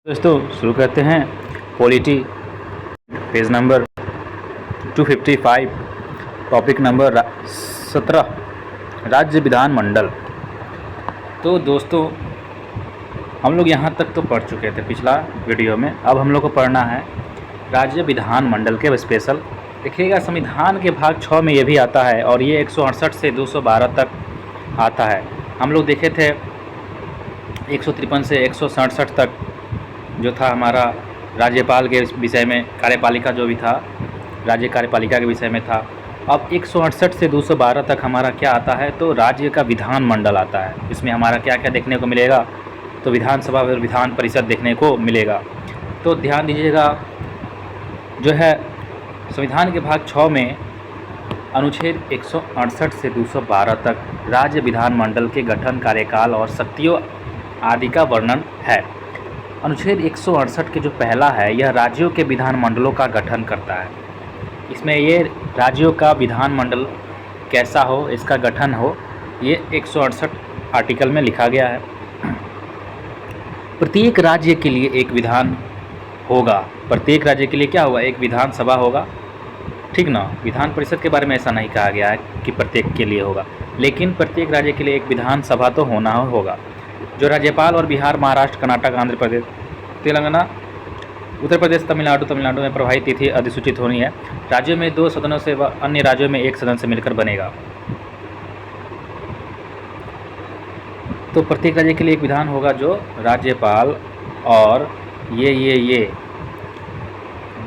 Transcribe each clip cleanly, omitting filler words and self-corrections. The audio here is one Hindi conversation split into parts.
दोस्तों शुरू करते हैं polity page number 255 topic number 17 राज्य विधानमंडल। तो दोस्तों हम लोग यहाँ तक तो पढ़ चुके थे पिछला वीडियो में। अब हम लोग को पढ़ना है राज्य विधानमंडल के स्पेशल। देखिएगा संविधान के भाग 6 में ये भी आता है और ये 168 से 212 तक आता है। हम लोग देखे थे 153 से 167 तक जो था हमारा राज्यपाल के विषय में, कार्यपालिका जो भी था राज्य कार्यपालिका के विषय में था। अब 168 से 212 तक हमारा क्या आता है, तो राज्य का विधानमंडल आता है। इसमें हमारा क्या क्या देखने को मिलेगा, तो विधानसभा और विधान परिषद देखने को मिलेगा। तो ध्यान दीजिएगा, जो है संविधान के भाग 6 में अनुच्छेद 168 से 212 तक राज्य विधानमंडल के गठन, कार्यकाल और शक्तियों आदि का वर्णन है। अनुच्छेद 168 के जो पहला है, यह राज्यों के विधानमंडलों का गठन करता है। इसमें ये राज्यों का विधानमंडल कैसा हो, इसका गठन हो, ये 168 आर्टिकल में लिखा गया है। प्रत्येक राज्य के लिए एक विधान होगा। प्रत्येक राज्य के लिए क्या होगा, एक विधानसभा होगा, ठीक ना। विधान परिषद के बारे में ऐसा नहीं कहा गया है कि प्रत्येक के लिए होगा, लेकिन प्रत्येक राज्य के लिए एक विधानसभा तो होना होगा। जो राज्यपाल और बिहार, महाराष्ट्र, कर्नाटक, आंध्र प्रदेश, तेलंगाना, उत्तर प्रदेश, तमिलनाडु में प्रभावित तिथि अधिसूचित होनी है। राज्यों में 2 सदनों से व अन्य राज्यों में 1 सदन से मिलकर बनेगा। तो प्रत्येक राज्य के लिए एक विधान होगा जो राज्यपाल और ये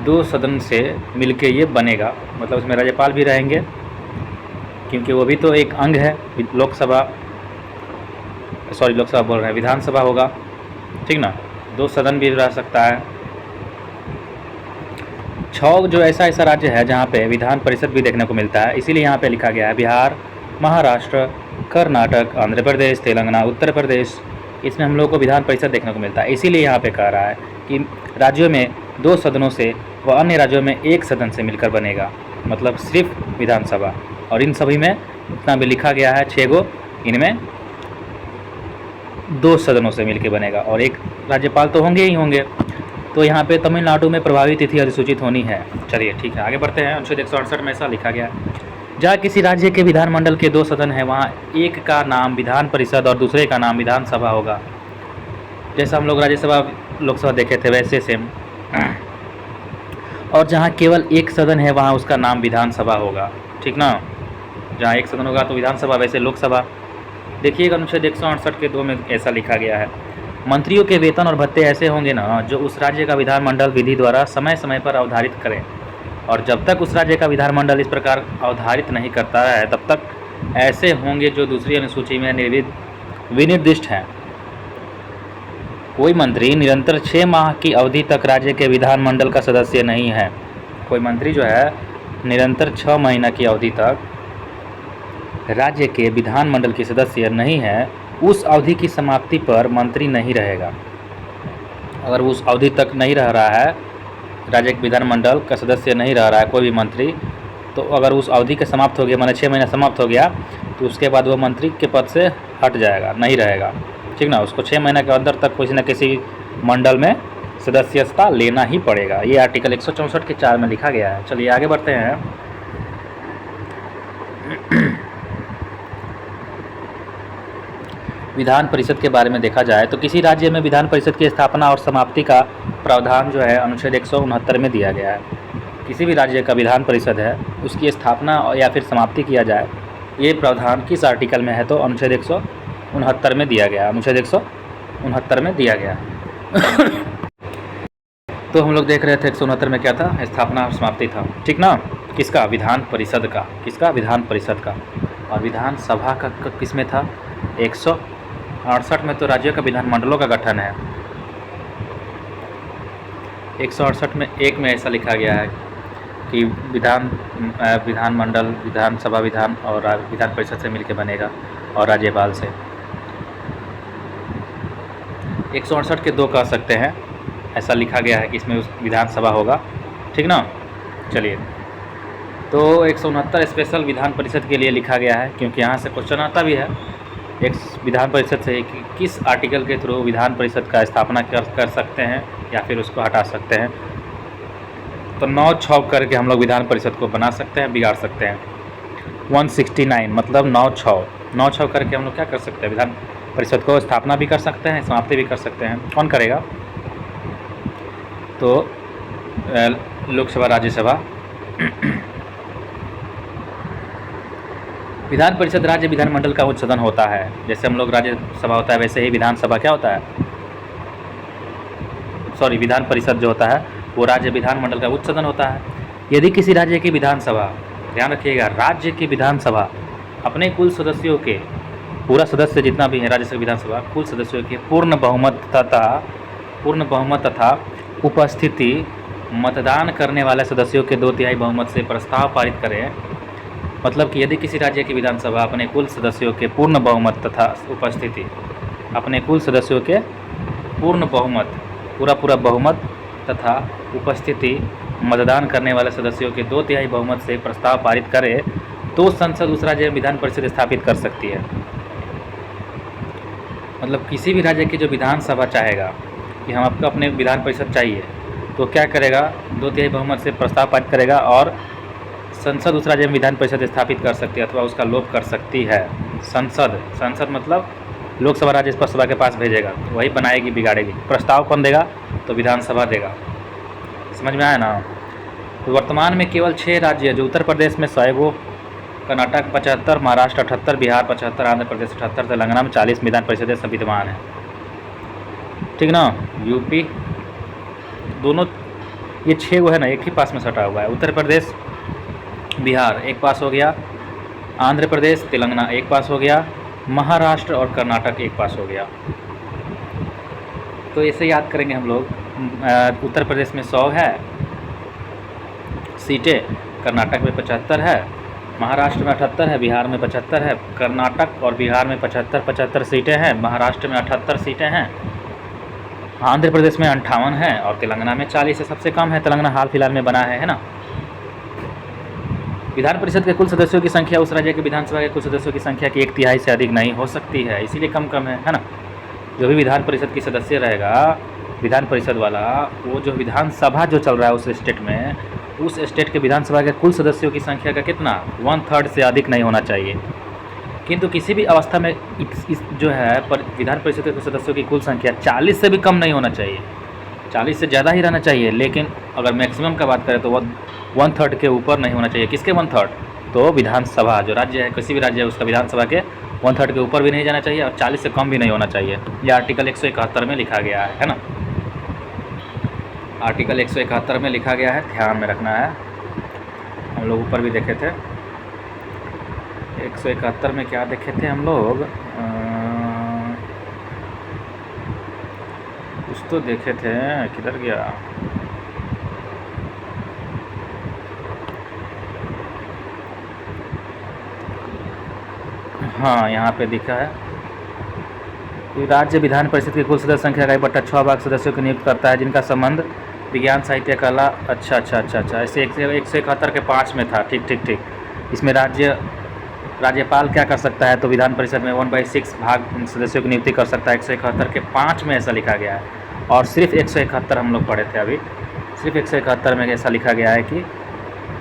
2 सदन से मिलके ये बनेगा। मतलब उसमें राज्यपाल भी रहेंगे क्योंकि वो भी तो एक अंग है। लोकसभा बोल रहे हैं, विधानसभा होगा, ठीक ना। 2 सदन भी रह सकता है। 6 जो ऐसा राज्य है जहाँ पे विधान परिषद भी देखने को मिलता है, इसीलिए यहाँ पे लिखा गया है बिहार, महाराष्ट्र, कर्नाटक, आंध्र प्रदेश, तेलंगाना, उत्तर प्रदेश। इसमें हम लोग को विधान परिषद देखने को मिलता है। इसीलिए यहाँ पे कह रहा है कि राज्यों में 2 सदनों से व अन्य राज्यों में 1 सदन से मिलकर बनेगा, मतलब सिर्फ विधानसभा। और इन सभी में इतना भी लिखा गया है 6 गो, इनमें 2 सदनों से मिलकर बनेगा और एक राज्यपाल तो होंगे ही होंगे। तो यहाँ पे तमिलनाडु में प्रभावी तिथि अधिसूचित होनी है। चलिए ठीक है, आगे बढ़ते हैं। अनुच्छेद 168 में ऐसा लिखा गया है, जहाँ किसी राज्य के विधानमंडल के 2 सदन हैं, वहाँ एक का नाम विधान परिषद और दूसरे का नाम विधानसभा होगा। जैसा हम लोग राज्यसभा लोकसभा देखे थे वैसे सेम। और जहाँ केवल 1 सदन है वहाँ उसका नाम विधानसभा होगा, ठीक ना। जहाँ 1 सदन होगा तो विधानसभा, वैसे लोकसभा। देखिएगा अनुच्छेद 168 के 2 में ऐसा लिखा गया है, मंत्रियों के वेतन और भत्ते ऐसे होंगे ना जो उस राज्य का विधानमंडल विधि द्वारा समय समय पर अवधारित करें, और जब तक उस राज्य का विधानमंडल इस प्रकार अवधारित नहीं करता है तब तक ऐसे होंगे जो दूसरी अनुसूची में विनिर्दिष्ट हैं। कोई मंत्री निरंतर 6 माह की अवधि तक राज्य के विधानमंडल का सदस्य नहीं है। कोई मंत्री जो है निरंतर 6 महीना की अवधि तक राज्य के विधानमंडल के सदस्य नहीं है, उस अवधि की समाप्ति पर मंत्री नहीं रहेगा। अगर उस अवधि तक नहीं रह रहा है, राज्य के विधानमंडल का सदस्य नहीं रह रहा है कोई भी मंत्री, तो अगर उस अवधि के समाप्त हो गया, माने 6 महीना समाप्त हो गया, तो उसके बाद वो मंत्री के पद से हट जाएगा, नहीं रहेगा, ठीक ना। उसको 6 महीने के अंदर तक किसी न किसी मंडल में सदस्यता लेना ही पड़ेगा। ये आर्टिकल 164 के 4 में लिखा गया है। चलिए आगे बढ़ते हैं। विधान परिषद के बारे में देखा जाए तो किसी राज्य में विधान परिषद की स्थापना और समाप्ति का प्रावधान जो है अनुच्छेद 169 में दिया गया है। किसी भी राज्य का विधान परिषद है, उसकी स्थापना या फिर समाप्ति किया जाए, ये प्रावधान किस आर्टिकल में है, तो अनुच्छेद 169 में दिया गया। अनुच्छेद 169 में दिया गया। तो हम लोग देख रहे थे 169 में क्या था, स्थापना और समाप्ति था, ठीक ना। किसका, विधान परिषद का। किसका, विधान परिषद का। और विधानसभा का किस में था, 168 में तो राज्यों का विधानमंडलों का गठन है। 168 में 1 में ऐसा लिखा गया है कि विधानमंडल, विधानसभा, विधान और विधान परिषद से मिलकर बनेगा और राज्यपाल से। 168 के 2 कह सकते हैं, ऐसा लिखा गया है कि इसमें विधानसभा होगा, ठीक ना। चलिए, तो 169 स्पेशल विधान परिषद के लिए लिखा गया है क्योंकि यहाँ से क्वेश्चन आता भी है। एक विधान परिषद से किस आर्टिकल के थ्रू विधान परिषद का स्थापना कर सकते हैं या फिर उसको हटा सकते हैं। तो 9-6 करके हम लोग विधान परिषद को बना सकते हैं, बिगाड़ सकते हैं। 169 मतलब 9-6 करके हम लोग क्या कर सकते हैं, विधान परिषद को स्थापना भी कर सकते हैं, समाप्ति भी कर सकते हैं। कौन करेगा? तो लोकसभा, राज्यसभा। विधान परिषद राज्य विधानमंडल का उच्च सदन होता है। जैसे हम लोग राज्यसभा होता है वैसे ही विधानसभा क्या होता है, सॉरी विधान परिषद जो होता है वो राज्य विधानमंडल का उच्च सदन होता है। यदि किसी राज्य की विधानसभा, ध्यान रखिएगा, राज्य की विधानसभा अपने कुल सदस्यों के, पूरा सदस्य जितना भी है राज्यसभा विधानसभा, कुल सदस्यों के पूर्ण बहुमत तथा उपस्थिति मतदान करने वाले सदस्यों के 2/3 बहुमत से प्रस्ताव पारित करें। मतलब कि यदि किसी राज्य की विधानसभा अपने कुल सदस्यों के पूर्ण बहुमत तथा उपस्थिति, अपने कुल सदस्यों के पूर्ण बहुमत, पूरा बहुमत तथा उपस्थिति मतदान करने वाले सदस्यों के 2/3 बहुमत से प्रस्ताव पारित करे तो संसद उस राज्य में विधान परिषद स्थापित कर सकती है। मतलब किसी भी राज्य की जो विधानसभा चाहेगा कि हम आपको अपने विधान परिषद चाहिए, तो क्या करेगा, 2/3 बहुमत से प्रस्ताव पारित करेगा और संसद उस राज्य में विधान परिषद स्थापित कर सकती है अथवा उसका लोप कर सकती है। संसद मतलब लोकसभा राज्यसभा के पास भेजेगा, वही बनाएगी, बिगाड़ेगी। प्रस्ताव कौन देगा? तो विधानसभा देगा। समझ में आया ना? तो वर्तमान में केवल 6 राज्य जो उत्तर प्रदेश में 100, कर्नाटक 75, महाराष्ट्र 78, बिहार 75, आंध्र प्रदेश 78, तेलंगाना में 40 विधान परिषदें संविद्यमान हैं। ठीक ना? यूपी दोनों ये 6 वो है ना, एक ही पास में सटा हुआ है। उत्तर प्रदेश बिहार एक पास हो गया, आंध्र प्रदेश तेलंगाना एक पास हो गया, महाराष्ट्र और कर्नाटक एक पास हो गया। तो ऐसे याद करेंगे हम लोग। उत्तर प्रदेश में 100 है सीटें, कर्नाटक में 75 है, महाराष्ट्र में 78 है, बिहार में 75 है। कर्नाटक और बिहार में 75 सीटें हैं, महाराष्ट्र में 78 सीटें हैं, आंध्र प्रदेश में 58 है और तेलंगाना में 40 है। सबसे कम है तेलंगाना, हाल फिलहाल में बना है ना। विधान परिषद के कुल सदस्यों की संख्या उस राज्य के विधानसभा के कुल सदस्यों की संख्या की 1/3 से अधिक नहीं हो सकती है, इसीलिए कम है ना। जो भी विधान परिषद की सदस्य रहेगा, विधान परिषद वाला, वो जो विधानसभा जो चल रहा है उस स्टेट में, उस स्टेट के विधानसभा के कुल सदस्यों की संख्या का कितना 1/3 से अधिक नहीं होना चाहिए। किंतु किसी भी अवस्था में इस जो है विधान परिषद के सदस्यों की कुल संख्या 40 से भी कम नहीं होना चाहिए, 40 से ज़्यादा ही रहना चाहिए। लेकिन अगर मैक्सिमम का बात करें तो 1/3 के ऊपर नहीं होना चाहिए। किसके 1/3? तो विधानसभा जो राज्य है, किसी भी राज्य है उसका विधानसभा के 1/3 के ऊपर भी नहीं जाना चाहिए और 40 से कम भी नहीं होना चाहिए। यह आर्टिकल 171 में लिखा गया है ना। आर्टिकल 171 में लिखा गया है, ध्यान में रखना है। हम लोग ऊपर भी देखे थे 171 में क्या देखे थे हम लोग, कुछ तो देखे थे, किधर गया, हाँ यहाँ पे दिखा है कि राज्य विधान परिषद की कुल सदस्य संख्या का 1/6 भाग सदस्यों को नियुक्त करता है जिनका संबंध विज्ञान, साहित्य, कला। अच्छा। ऐसे 171 के 5 में था। ठीक। इसमें राज्यपाल क्या कर सकता है, तो विधान परिषद में 1/6 भाग सदस्यों की नियुक्ति कर सकता है। 171 के 5 में ऐसा लिखा गया है। और सिर्फ 171 हम लोग पढ़े थे अभी, सिर्फ 171 में ऐसा लिखा गया है कि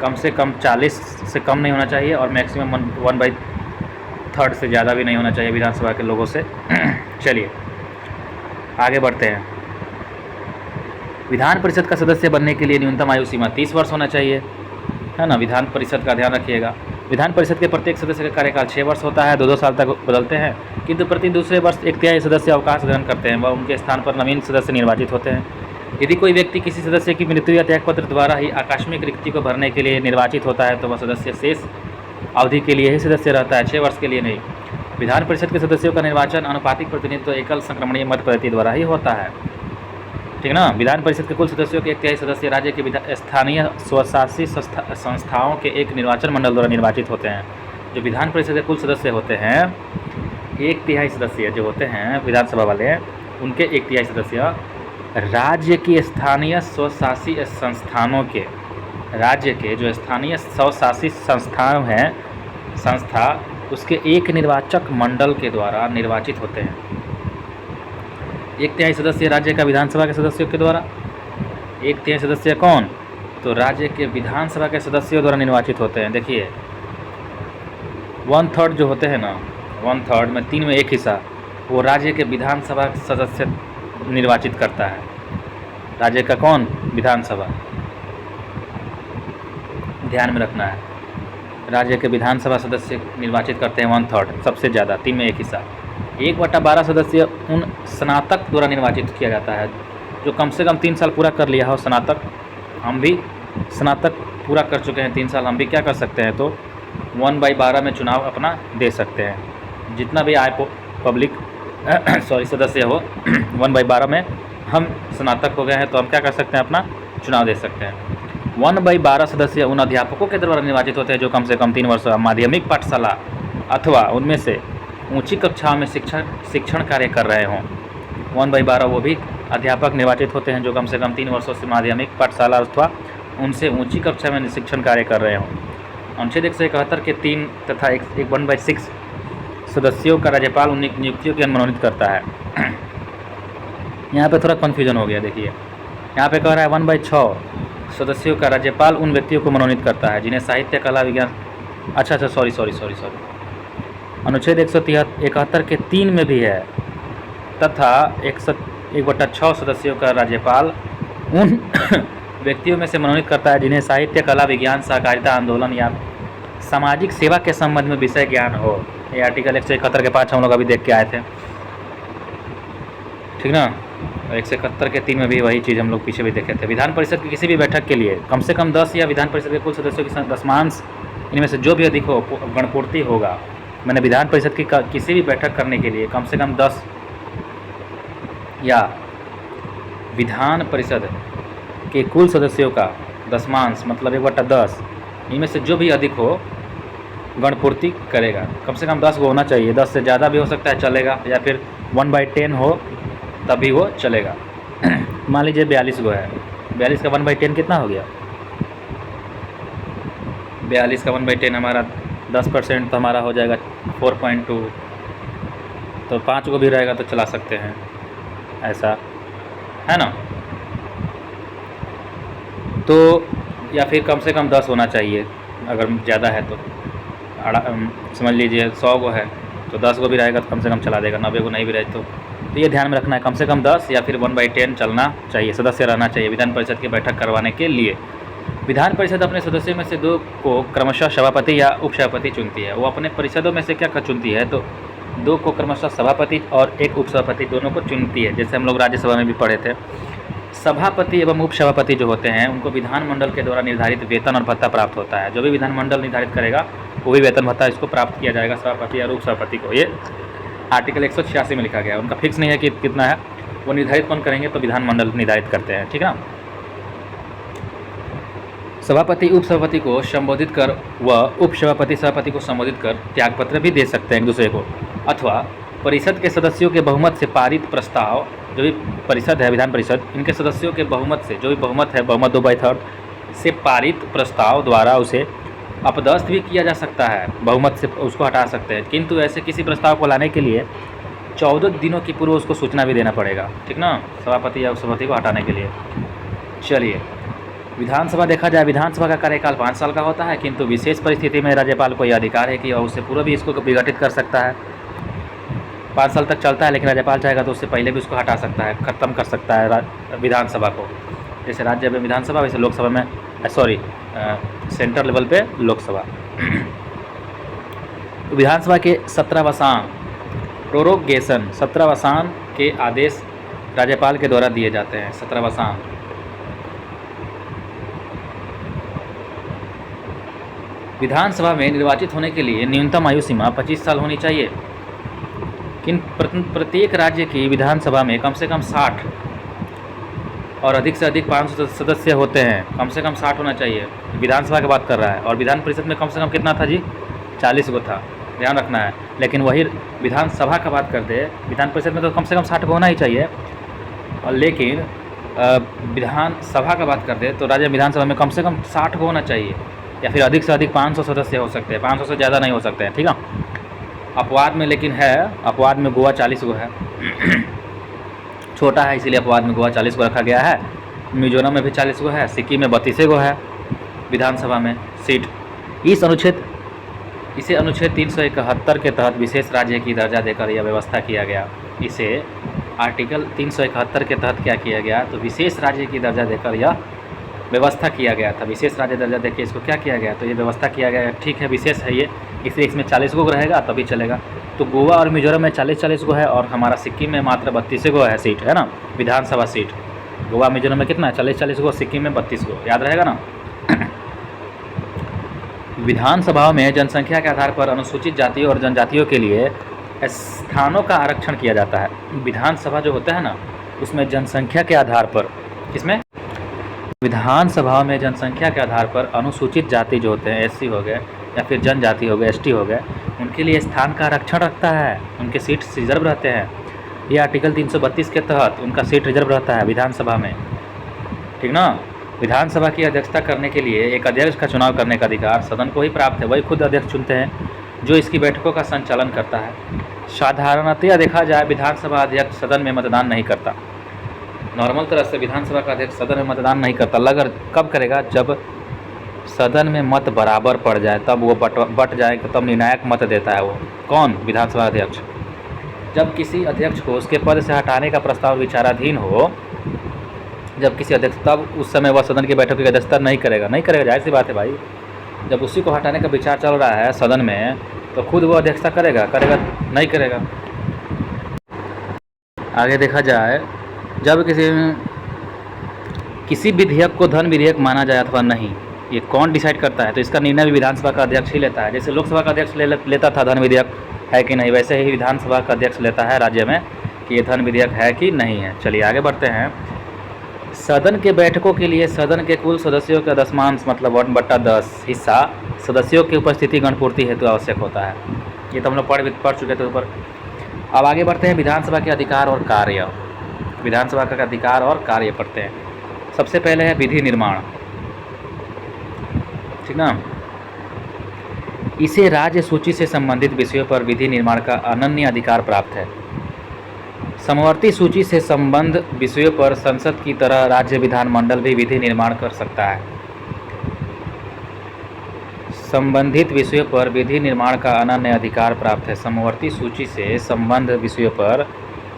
कम से कम 40 से कम नहीं होना चाहिए और मैक्सिमम 1/3 से ज़्यादा भी नहीं होना चाहिए विधानसभा के लोगों से। चलिए आगे बढ़ते हैं। विधान परिषद का सदस्य बनने के लिए न्यूनतम आयु सीमा 30 वर्ष होना चाहिए, है ना। विधान परिषद का ध्यान रखिएगा। विधान परिषद के प्रत्येक सदस्य का कार्यकाल 6 वर्ष होता है, 2-2 साल तक बदलते हैं, किंतु प्रति दूसरे वर्ष 1/3 सदस्य अवकाश ग्रहण करते हैं व उनके स्थान पर नवीन सदस्य निर्वाचित होते हैं। यदि कोई व्यक्ति किसी सदस्य की मृत्यु या त्यागपत्र द्वारा ही आकस्मिक रिक्ति को भरने के लिए निर्वाचित होता है तो वह सदस्य शेष अवधि के लिए ही सदस्य रहता है, 6 वर्ष के लिए नहीं। विधान परिषद के सदस्यों का निर्वाचन अनुपातिक प्रतिनिधित्व एकल संक्रमणीय मत पद्धति द्वारा ही होता है, ठीक ना। विधान परिषद के कुल सदस्यों के 1/3 सदस्य राज्य के स्थानीय स्वशासी संस्थाओं के एक निर्वाचन मंडल द्वारा निर्वाचित होते हैं। जो विधान परिषद के कुल सदस्य होते हैं, 1/3 सदस्य जो होते हैं विधानसभा वाले, उनके 1/3 सदस्य राज्य की स्थानीय स्वशासी संस्थानों के, राज्य के जो स्थानीय स्वशासी संस्थान हैं, संस्था उसके एक निर्वाचक मंडल के द्वारा निर्वाचित होते हैं। 1/3 सदस्य राज्य का विधानसभा के सदस्यों के द्वारा, 1/3 सदस्य कौन, तो राज्य के विधानसभा के सदस्यों द्वारा निर्वाचित होते हैं। देखिए 1/3 जो होते हैं ना, 1/3 में 3 में 1 हिस्सा वो राज्य के विधानसभा सदस्य निर्वाचित करता है। राज्य का कौन, विधानसभा, ध्यान में रखना है, राज्य के विधानसभा सदस्य निर्वाचित करते हैं 1/3, सबसे ज़्यादा 3 में 1 हिस्सा। 1/12 सदस्य उन स्नातक द्वारा निर्वाचित किया जाता है जो कम से कम 3 साल पूरा कर लिया हो। स्नातक, हम भी स्नातक पूरा कर चुके हैं 3 साल, हम भी क्या कर सकते हैं, तो 1/12 में चुनाव अपना दे सकते हैं। जितना भी आए पब्लिक सदस्य हो 1/12 में हम स्नातक हो गए हैं तो हम क्या कर सकते हैं, अपना चुनाव दे सकते हैं। 1/12 सदस्य उन अध्यापकों के द्वारा निर्वाचित होते हैं जो कम से कम 3 वर्ष माध्यमिक पाठशाला अथवा उनमें से ऊंची कक्षाओं में शिक्षण कार्य कर रहे हों। 1/12 वो भी अध्यापक निर्वाचित होते हैं जो कम से कम 3 वर्षों से माध्यमिक पाठशाला अथवा उनसे ऊंची कक्षा में शिक्षण कार्य कर रहे हों। अनुच्छेद 171 के 3 तथा 1/6 सदस्यों का राज्यपाल उन नियुक्तियों की मनोनीत करता है। यहाँ पे थोड़ा कन्फ्यूजन हो गया। देखिए यहाँ पे कह रहा है 1/6 सदस्यों का राज्यपाल उन व्यक्तियों को मनोनीत करता है जिन्हें साहित्य, कला, विज्ञान, अच्छा सॉरी अनुच्छेद 171 के 3 में भी है, तथा 1/6 सदस्यों का राज्यपाल उन व्यक्तियों में से मनोनीत करता है जिन्हें साहित्य, कला, विज्ञान, सहकारिता आंदोलन या सामाजिक सेवा के संबंध में विषय ज्ञान हो। ये आर्टिकल 171 के 5 हम लोग अभी देख के आए थे, ठीक ना। 171 के 3 में भी वही चीज़ हम लोग पीछे भी देखे थे। विधान परिषद की किसी भी बैठक के लिए कम से कम 10 या विधान परिषद के कुल सदस्यों की दशमांश इनमें से जो भी अधिक हो गणपूर्ति होगा। मैंने विधान परिषद की किसी भी बैठक करने के लिए कम से कम 10 या विधान परिषद के कुल सदस्यों का दशमांश मतलब 1/10 इनमें से जो भी अधिक हो गणपूर्ति करेगा। कम से कम 10 गो होना चाहिए, 10 से ज़्यादा भी हो सकता है चलेगा, या फिर 1/10 हो तभी वो चलेगा। मान लीजिए 42 गो है, 42 का 1/10 कितना हो गया, 42 का 1/10 हमारा 10% तो हमारा हो जाएगा 4.2, तो 5 गो भी रहेगा तो चला सकते हैं, ऐसा है ना। तो या फिर कम से कम 10 होना चाहिए, अगर ज़्यादा है तो समझ लीजिए 100 गो है तो 10 गो भी रहेगा तो कम से कम चला देगा, 90 गो नहीं भी रहे तो ये ध्यान में रखना है। कम से कम 10 या फिर 1/10 चलना चाहिए, सदस्य रहना चाहिए विधान परिषद की बैठक करवाने के लिए। विधान परिषद अपने सदस्यों में से 2 को क्रमशः सभापति या उपसभापति चुनती है। वो अपने परिषदों में से क्या चुनती है, तो 2 को क्रमशः सभापति और 1 उपसभापति दोनों को चुनती है। जैसे हम लोग राज्यसभा में भी पढ़े थे, सभापति एवं उपसभापति जो होते हैं उनको विधानमंडल के द्वारा निर्धारित वेतन और भत्ता प्राप्त होता है। जो भी विधानमंडल निर्धारित करेगा वो भी वेतन भत्ता इसको प्राप्त किया जाएगा, सभापति और उपसभापति को। ये आर्टिकल 186 में लिखा गया है। उनका फिक्स नहीं है कि कितना है, वो निर्धारित कौन करेंगे, तो विधानमंडल निर्धारित करते हैं, ठीक है ना। सभापति उपसभापति को संबोधित कर व उपसभापति सभापति को संबोधित कर त्यागपत्र भी दे सकते हैं एक दूसरे को, अथवा परिषद के सदस्यों के बहुमत से पारित प्रस्ताव, जो भी परिषद है विधान परिषद, इनके सदस्यों के बहुमत से, जो भी बहुमत है, बहुमत 2/3 से पारित प्रस्ताव द्वारा उसे अपदस्थ भी किया जा सकता है, बहुमत से उसको हटा सकते हैं। किंतु ऐसे किसी प्रस्ताव को लाने के लिए 14 दिनों की पूर्व उसको सूचना भी देना पड़ेगा, ठीक ना, सभापति या उपसभापति को हटाने के लिए। चलिए विधानसभा देखा जाए, विधानसभा का कार्यकाल 5 साल का होता है, किंतु विशेष परिस्थिति में राज्यपाल को यह अधिकार है कि वह उससे पूर्व भी इसको विघटित कर सकता है। 5 साल तक चलता है, लेकिन राज्यपाल चाहेगा तो उससे पहले भी उसको हटा सकता है, ख़त्म कर सकता है विधानसभा को। जैसे राज्य में विधानसभा वैसे लोकसभा में सेंटर लेवल पे लोकसभा। विधानसभा के 17वां प्रोरोगेशन, 17वां के आदेश राज्यपाल के द्वारा दिए जाते हैं। 17वां विधानसभा में निर्वाचित होने के लिए न्यूनतम आयु सीमा 25 साल होनी चाहिए। प्रत्येक राज्य की विधानसभा में कम से कम 60 और अधिक से अधिक 500 सदस्य होते हैं। कम से कम 60 होना चाहिए, विधानसभा की बात कर रहा है। और विधान परिषद में कम से कम कितना था जी, 40 गो था, ध्यान रखना है। लेकिन वही विधानसभा का बात करते हैं, विधान परिषद में तो कम से कम 60 होना ही चाहिए, और लेकिन विधानसभा का बात करते हैं तो राज्य विधानसभा में कम से कम 60 होना चाहिए। या फिर अधिक से अधिक 500 सदस्य हो सकते हैं, 500 से ज़्यादा नहीं हो सकते हैं, ठीक है। अपवाद में लेकिन है, अपवाद में गोवा 40 गो है। छोटा है इसीलिए अपवाद में गोवा 40 गो रखा गया है। मिजोरम में भी 40 गो है, सिक्किम में 32 गो है विधानसभा में सीट। इसे अनुच्छेद 371 के तहत विशेष राज्य की दर्जा देकर यह व्यवस्था किया गया। इसे आर्टिकल 371 के तहत क्या किया गया, तो विशेष राज्य की दर्जा देकर यह व्यवस्था किया गया था। विशेष राज्य दर्जा देकर इसको क्या किया गया, तो ये व्यवस्था किया गया। ठीक है, विशेष है ये, इसलिए इसमें 40 गो रहेगा तभी चलेगा। तो गोवा और मिजोरम में 40-40 गो है और हमारा सिक्किम में मात्र 32 गो है सीट, है ना, विधानसभा सीट। गोवा मिजोरम में कितना है, 40-40 गो, सिक्किम में 32 गो, याद रहेगा ना। विधानसभाओं में जनसंख्या के आधार पर अनुसूचित जातियों और जनजातियों के लिए स्थानों का आरक्षण किया जाता है। विधानसभा जो होता है ना, उसमें जनसंख्या के आधार पर, किसमें, विधानसभाओं में जनसंख्या के आधार पर अनुसूचित जाति जो होते हैं, SC हो गए या फिर जनजाति हो गए, ST हो गए, उनके लिए स्थान का आरक्षण रखता है। उनके सीट रिजर्व रहते हैं। ये आर्टिकल 332 के तहत उनका सीट रिजर्व रहता है विधानसभा में, ठीक ना। विधानसभा की अध्यक्षता करने के लिए एक अध्यक्ष का चुनाव करने का अधिकार सदन को ही प्राप्त है। वही खुद अध्यक्ष चुनते हैं जो इसकी बैठकों का संचालन करता है। साधारणतया देखा जाए विधानसभा अध्यक्ष सदन में मतदान नहीं करता। नॉर्मल तरह से विधानसभा का अध्यक्ष सदन में मतदान नहीं करता। अगर कब करेगा, जब सदन में मत बराबर पड़ जाए, तब वो बट जाए, तब निर्णायक मत देता है वो। कौन, विधानसभा अध्यक्ष। जब किसी अध्यक्ष को उसके पद से हटाने का प्रस्ताव विचाराधीन हो, जब किसी अध्यक्ष, तब उस समय वह सदन की बैठक की अध्यक्षता नहीं करेगा। जाहिर सी बात है भाई, जब उसी को हटाने का विचार चल रहा है सदन में, तो खुद वो अध्यक्षता करेगा नहीं करेगा। आगे देखा जाए, जब किसी विधेयक को धन विधेयक माना जाए अथवा नहीं, ये कौन डिसाइड करता है, तो इसका निर्णय भी विधानसभा का अध्यक्ष ही लेता है। जैसे लोकसभा का अध्यक्ष लेता था धन विधेयक है कि नहीं, वैसे ही विधानसभा का अध्यक्ष लेता है राज्य में कि ये धन विधेयक है कि नहीं है। चलिए आगे बढ़ते हैं। सदन के बैठकों के लिए सदन के कुल सदस्यों का 10 मतलब 1/10 हिस्सा सदस्यों की उपस्थिति गणपूर्ति हेतु आवश्यक होता है। ये तो हम लोग पढ़ चुके थे ऊपर। अब आगे बढ़ते हैं विधानसभा के अधिकार और कार्य। विधानसभा का अधिकार और कार्य पढ़ते हैं। सबसे पहले है विधि निर्माण, ठीक ना। इसे राज्य सूची से संबंधित विषयों पर विधि निर्माण का अनन्य अधिकार प्राप्त है। समवर्ती सूची से संबंध विषयों पर संसद की तरह राज्य विधानमंडल भी विधि निर्माण कर सकता है। संबंधित विषयों पर विधि निर्माण का अनन्य अधिकार प्राप्त है। समवर्ती सूची से संबंध विषयों पर,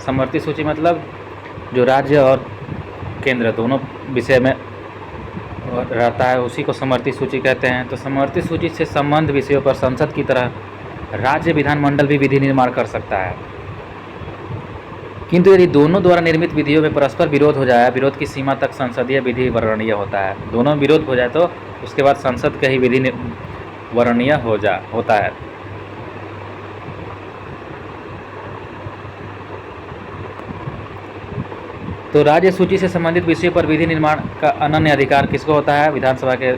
समवर्ती सूची मतलब जो राज्य और केंद्र दोनों विषय में रहता है, उसी को समवर्ती सूची कहते हैं। तो समवर्ती सूची से संबंध विषयों पर संसद की तरह राज्य विधानमंडल भी विधि निर्माण कर सकता है। किंतु यदि दोनों द्वारा निर्मित विधियों में परस्पर विरोध हो जाए, विरोध की सीमा तक संसदीय विधि वर्णनीय होता है। दोनों विरोध हो जाए तो उसके बाद संसद का ही विधि वर्णनीय होता है। तो राज्य सूची से संबंधित विषयों पर विधि निर्माण का अनन्य अधिकार किसको होता है, विधानसभा के,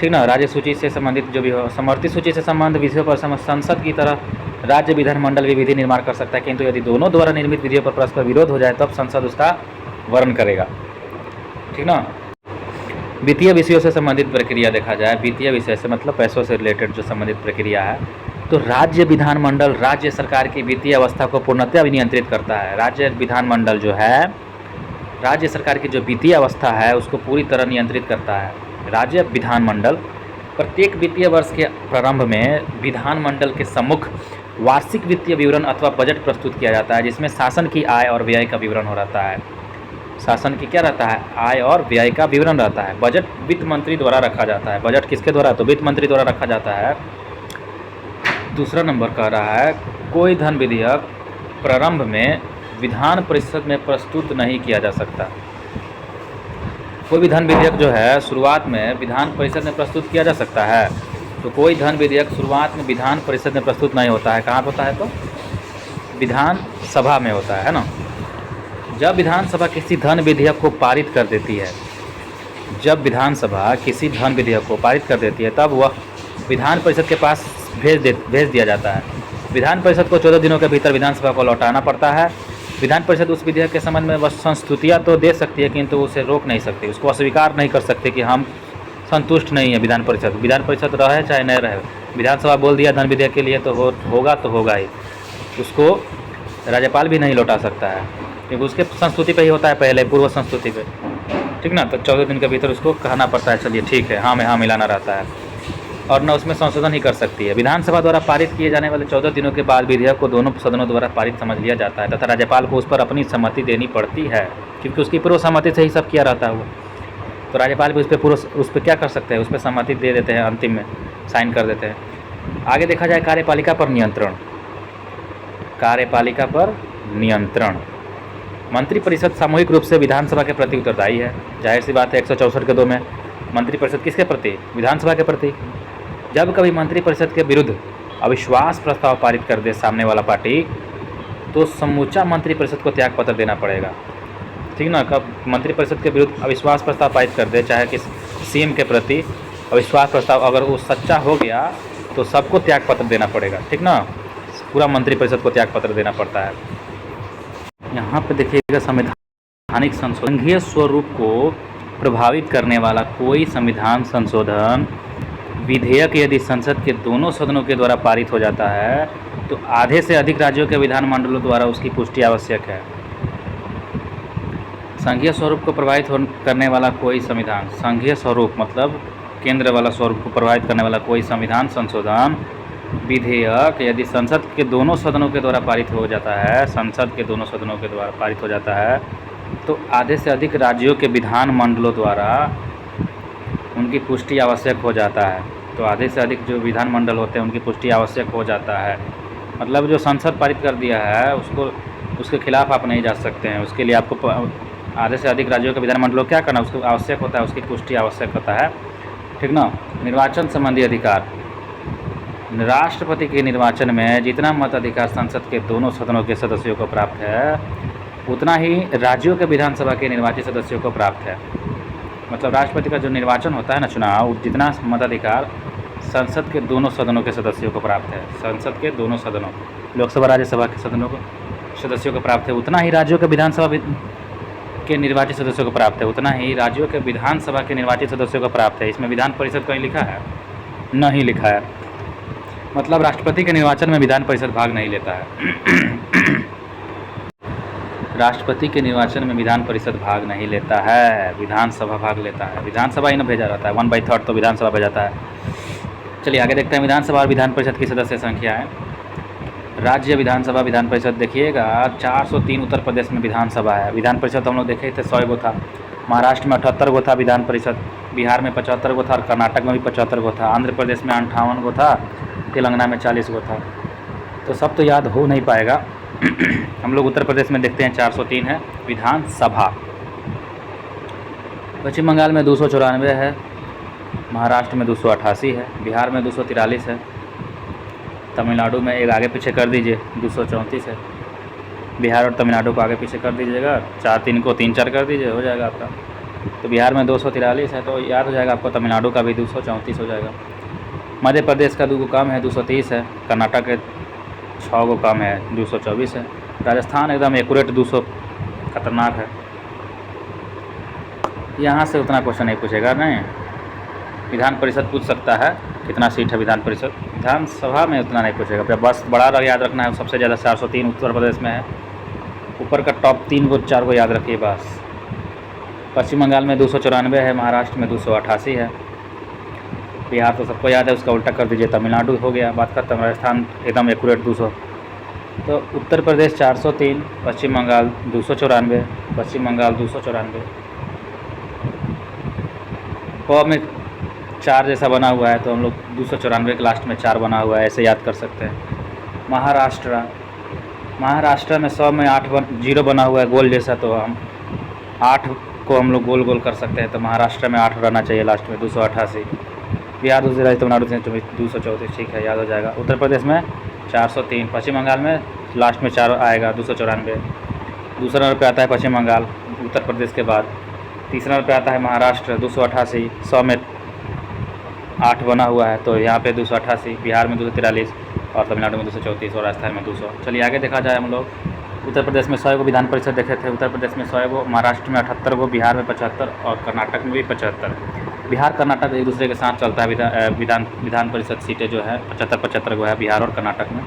ठीक ना। राज्य सूची से संबंधित जो भी हो, समवर्ती सूची से संबंधित विषयों पर संसद की तरह राज्य विधानमंडल भी विधि निर्माण कर सकता है। किंतु यदि दोनों द्वारा निर्मित विधियों पर परस्पर विरोध हो जाए तब संसद उसका वर्ण करेगा, ठीक ना। वित्तीय विषयों से संबंधित प्रक्रिया देखा जाए, वित्तीय विषय से मतलब पैसों से रिलेटेड जो संबंधित प्रक्रिया है, तो राज्य विधानमंडल राज्य सरकार की वित्तीय अवस्था को पूर्णतः नियंत्रित करता है। राज्य विधानमंडल जो है, राज्य सरकार की जो वित्तीय अवस्था है उसको पूरी तरह नियंत्रित करता है राज्य विधानमंडल। प्रत्येक वित्तीय वर्ष के प्रारंभ में विधानमंडल के सम्मुख वार्षिक वित्तीय विवरण अथवा बजट प्रस्तुत किया जाता है, जिसमें शासन की आय और व्यय का विवरण हो रहता है। शासन की क्या रहता है, आय और व्यय का विवरण रहता है। बजट वित्त मंत्री द्वारा रखा जाता है। बजट किसके द्वारा, तो वित्त मंत्री द्वारा रखा जाता है। दूसरा नंबर कह रहा है, कोई धन विधेयक प्रारंभ में विधान परिषद में प्रस्तुत नहीं किया जा सकता। कोई भी धन विधेयक जो है शुरुआत में विधान परिषद में प्रस्तुत किया जा सकता है, तो कोई धन विधेयक शुरुआत में विधान परिषद में प्रस्तुत नहीं होता है। कहाँ होता है, तो विधान सभा में होता है ना। जब विधानसभा किसी धन विधेयक को पारित कर देती है, जब विधानसभा किसी धन विधेयक को पारित कर देती है, तब वह विधान परिषद के पास भेज दिया जाता है। विधान परिषद को 14 दिनों के भीतर विधानसभा को लौटाना पड़ता है। विधान परिषद उस विधेयक के संबंध में बस संस्तुतियाँ तो दे सकती है, किंतु उसे रोक नहीं सकती, उसको अस्वीकार नहीं कर सकते कि हम संतुष्ट नहीं है विधान परिषद। विधान परिषद रहे चाहे नहीं रहे, विधानसभा बोल दिया धन विधेयक के लिए तो होगा ही, उसको राज्यपाल भी नहीं लौटा सकता है, क्योंकि उसके संस्तुति पे ही होता है, पहले पूर्व संस्तुति पे, ठीक ना। तो 14 दिन के भीतर उसको कहना पड़ता है चलिए ठीक है, हाँ में हाँ मिलाना रहता है, और न उसमें संशोधन ही कर सकती है। विधानसभा द्वारा पारित किए जाने वाले 14 दिनों के बाद विधेयक को दोनों सदनों द्वारा पारित समझ लिया जाता है तथा राज्यपाल को उस पर अपनी सहमति देनी पड़ती है, क्योंकि उसकी पूर्व सहमति से ही सब किया रहता है वो। तो राज्यपाल भी उस पर क्या कर सकते हैं, उस पर सहमति दे देते हैं, अंतिम में साइन कर देते हैं। आगे देखा जाए कार्यपालिका पर नियंत्रण। कार्यपालिका पर नियंत्रण, मंत्रिपरिषद सामूहिक रूप से विधानसभा के प्रति उत्तरदायी है। जाहिर सी बात है 164 के 2 में मंत्रिपरिषद किसके प्रति, विधानसभा के प्रति। जब कभी मंत्रिपरिषद के विरुद्ध अविश्वास प्रस्ताव पारित कर दे सामने वाला पार्टी, तो समूचा मंत्रिपरिषद को त्याग पत्र देना पड़ेगा, ठीक ना। कब मंत्रिपरिषद के विरुद्ध अविश्वास प्रस्ताव पारित कर दे, चाहे कि सीएम के प्रति अविश्वास प्रस्ताव अगर वो सच्चा हो गया तो सबको त्याग पत्र देना पड़ेगा, ठीक ना। पूरा मंत्रिपरिषद को त्याग पत्र देना पड़ता है। यहाँ पे देखिएगा संवैधानिक संशोधन, संघीय स्वरूप को प्रभावित करने वाला कोई संविधान संशोधन विधेयक यदि संसद के दोनों सदनों के द्वारा पारित हो जाता है तो आधे से अधिक राज्यों के विधानमंडलों द्वारा उसकी पुष्टि आवश्यक है। संघीय स्वरूप को प्रभावित करने वाला कोई संविधान, संघीय स्वरूप मतलब केंद्र वाला स्वरूप को प्रभावित करने वाला कोई संविधान संशोधन विधेयक यदि संसद के दोनों सदनों के द्वारा पारित हो जाता है, संसद के दोनों सदनों के द्वारा पारित हो जाता है, तो आधे से अधिक राज्यों के विधानमंडलों द्वारा उनकी पुष्टि आवश्यक हो जाता है। तो आधे से अधिक जो विधानमंडल होते हैं उनकी पुष्टि आवश्यक हो जाता है। मतलब जो संसद पारित कर दिया है उसके खिलाफ आप नहीं जा सकते हैं, उसके लिए आपको आधे से अधिक राज्यों के विधानमंडलों क्या करना, उसको आवश्यक होता है, उसकी पुष्टि आवश्यक होता है, ठीक ना। निर्वाचन संबंधी अधिकार, राष्ट्रपति के निर्वाचन में जितना मताधिकार संसद के दोनों सदनों के सदस्यों को प्राप्त है, उतना ही राज्यों के विधानसभा के निर्वाचित सदस्यों को प्राप्त है। मतलब राष्ट्रपति का जो निर्वाचन होता है ना, चुनाव, जितना मताधिकार संसद के दोनों सदनों के सदस्यों को प्राप्त है, संसद के दोनों सदनों, लोकसभा राज्यसभा के सदनों को सदस्यों को प्राप्त है, उतना ही राज्यों के विधानसभा के निर्वाचित सदस्यों को प्राप्त है, उतना ही राज्यों के विधानसभा के निर्वाचित सदस्यों को प्राप्त है। इसमें विधान परिषद कहीं लिखा है? नहीं लिखा है। मतलब राष्ट्रपति के निर्वाचन में विधान परिषद भाग नहीं लेता है। राष्ट्रपति के निर्वाचन में विधान परिषद भाग नहीं लेता है, विधानसभा भाग लेता है। विधानसभा ही न भेजा रहता है, 1/3 तो विधानसभा भेजाता है। चलिए आगे देखते हैं विधानसभा और विधान परिषद की सदस्य संख्या है। राज्य विधानसभा विधान परिषद देखिएगा 403 उत्तर प्रदेश में विधानसभा है। विधान परिषद हम लोग देखे थे 100 गो था, महाराष्ट्र में 78 गो था विधान परिषद, बिहार में 75 गो था और कर्नाटक में भी 75 गो था, आंध्र प्रदेश में 58 गो था, तेलंगाना में 40 गो था। तो सब तो याद हो नहीं पाएगा। हम लोग उत्तर प्रदेश में देखते हैं 403 है विधानसभा। पश्चिम बंगाल में 294 है, महाराष्ट्र में 288 है, बिहार में 243 है, तमिलनाडु में एक आगे पीछे कर दीजिए 234 है। बिहार और तमिलनाडु को आगे पीछे कर दीजिएगा, 4-3 को 3-4 कर दीजिए, हो जाएगा आपका। तो बिहार में 243 है तो याद हो जाएगा आपको, तमिलनाडु का भी 234 हो जाएगा। मध्य प्रदेश का 2 गो कम है 230 है, कर्नाटक के 6 गो कम है 224 है, राजस्थान एकदम एक्यूरेट 200 खतरनाक है। यहाँ से उतना क्वेश्चन नहीं पूछेगा, नहीं। विधान परिषद पूछ सकता है कितना सीट है विधान परिषद, विधानसभा में उतना नहीं पूछेगा। बस बड़ा याद रखना है, सबसे ज़्यादा 403 उत्तर प्रदेश में है, ऊपर का टॉप 3 को 4 को याद रखिए बस। पश्चिम बंगाल में 294 है, महाराष्ट्र में 288 है, बिहार तो सबको याद है, उसका उल्टा कर दीजिए, तमिलनाडु हो गया, बात खत्म। राजस्थान एकदम एक्यूरेट 200। तो उत्तर प्रदेश 403, पश्चिम बंगाल 294, पश्चिम बंगाल 294, प में 4 जैसा बना हुआ है तो हम लोग 294 के लास्ट में 4 बना हुआ है, ऐसे याद कर सकते हैं। महाराष्ट्र में 100 में 8 0 बना हुआ है गोल जैसा, तो हम 8 को हम लोग गोल कर सकते हैं, तो महाराष्ट्र में 8 रहना चाहिए लास्ट में 288। बिहार दूसरे, तमिलनाडु से 234, ठीक है, याद हो जाएगा। उत्तर प्रदेश में 403, पश्चिम बंगाल में लास्ट में 4 आएगा 294। दूसरा नंबर पे आता है पश्चिम बंगाल उत्तर प्रदेश के बाद। तीसरा नंबर पे आता है महाराष्ट्र 288, 100 में 8 बना हुआ है तो यहाँ पे 288, बिहार में 243 और तमिलनाडु में 234 और राजस्थान में 200। चलिए आगे देखा जाए, हम लोग उत्तर प्रदेश में 100 गो विधान परिषद देखे थे, उत्तर प्रदेश में 100 गो, महाराष्ट्र में 78 गो, बिहार में 75 और कर्नाटक में भी 75। बिहार कर्नाटक एक दूसरे के साथ चलता है। विधान परिषद सीटें जो है 75 को है बिहार और कर्नाटक में।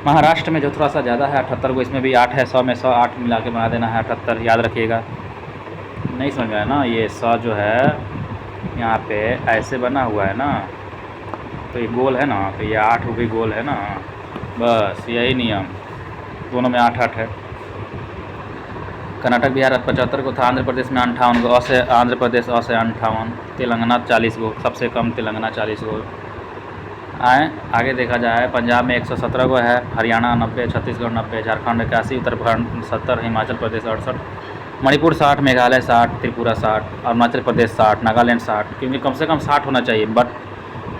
महाराष्ट्र में जो थोड़ा सा ज़्यादा है 78 को, इसमें भी 8 है, 100 में 100 8 मिला के बना देना है 78, याद रखिएगा। नहीं समझ में आया ना, ये 100 जो है यहाँ पे ऐसे बना हुआ है ना, तो ये गोल है ना, तो ये 8 भी गोल है ना, बस यही नियम, दोनों में 8-8 है। कर्नाटक बिहार 75 को था, आंध्र प्रदेश में 58 को, से आंध्र प्रदेश से 58, तेलंगाना 40 को, सबसे कम तेलंगाना 40 को। आगे देखा जाए पंजाब में 117 को है, हरियाणा 90, छत्तीसगढ़ 90, झारखंड 81, उत्तराखंड 70, हिमाचल प्रदेश 68, मणिपुर 60, मेघालय 60, त्रिपुरा 60, अरुणाचल प्रदेश 60, नागालैंड 60, क्योंकि कम से कम 60 होना चाहिए। बट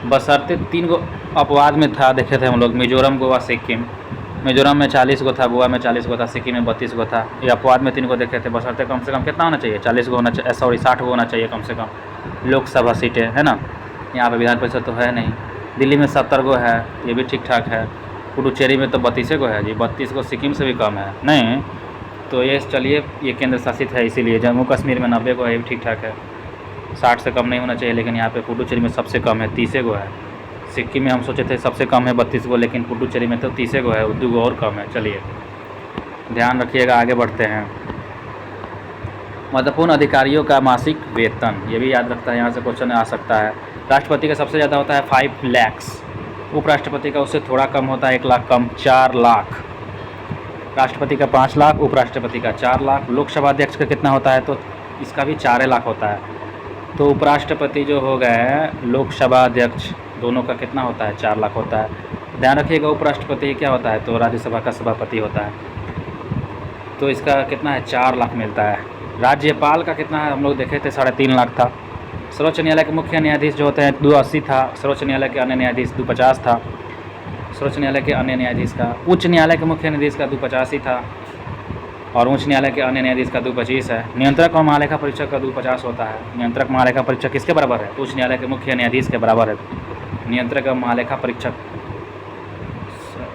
बशर्ते 3 को अपवाद में था, देखे थे हम लोग, मिजोरम, गोवा, सिक्किम। मिजोरम में 40 को था, गोवा में 40 को था, सिक्किम में 32 को था। ये अपवाद में 3 को देखे थे। बशर्ते कम से कम कितना होना चाहिए, 40 को होना चाहिए, सॉरी 60 को होना चाहिए कम से कम लोकसभा सीटें, है ना। यहाँ पे विधान परिषद तो है नहीं। दिल्ली में 70 को है, ये भी ठीक ठाक है। पुडुचेरी में तो 32 को है जी, 32 को, सिक्किम से भी कम है नहीं। तो ये चलिए, ये केंद्र शासित है इसीलिए। जम्मू कश्मीर में 90 को है, ये भी ठीक ठाक है, 60 से कम नहीं होना चाहिए। लेकिन यहाँ पे पुडुचेरी में सबसे कम है, 30 को है। सिक्किम में हम सोचे थे सबसे कम है 32 को, लेकिन पुडुचेरी में तो 30 को है, 2 को और कम है। चलिए ध्यान रखिएगा, आगे बढ़ते हैं। महत्वपूर्ण अधिकारियों का मासिक वेतन, ये भी याद रखता है, यहाँ से क्वेश्चन आ सकता है। राष्ट्रपति का सबसे ज़्यादा होता है 5 लाख, उपराष्ट्रपति का उससे थोड़ा कम होता है, 1 लाख कम, 4 लाख। राष्ट्रपति का 5 लाख, उपराष्ट्रपति का 4 लाख। लोकसभा अध्यक्ष का कितना होता है, तो इसका भी 4 लाख होता है। तो उपराष्ट्रपति जो हो गए, लोकसभा अध्यक्ष, दोनों का कितना होता है, 4 लाख होता है। ध्यान रखिएगा, उपराष्ट्रपति क्या होता है, तो राज्यसभा का सभापति होता है। तो इसका कितना है, 4 लाख मिलता है। राज्यपाल का कितना है, हम लोग देखे थे 3.5 लाख था। सर्वोच्च न्यायालय के मुख्य न्यायाधीश जो होते हैं 280 था। सर्वोच्च न्यायालय के अन्य न्यायाधीश 250 था। सर्वोच्च न्यायालय के अन्य न्यायाधीश का, उच्च न्यायालय के मुख्य न्यायाधीश का 285 था, और उच्च न्यायालय के अन्य न्यायाधीश का 225 है। नियंत्रक और महालेखा परीक्षक का 250 होता है। नियंत्रक महालेखा परीक्षक किसके बराबर है, उच्च न्यायालय के मुख्य न्यायाधीश के बराबर है। नियंत्रक और महालेखा परीक्षक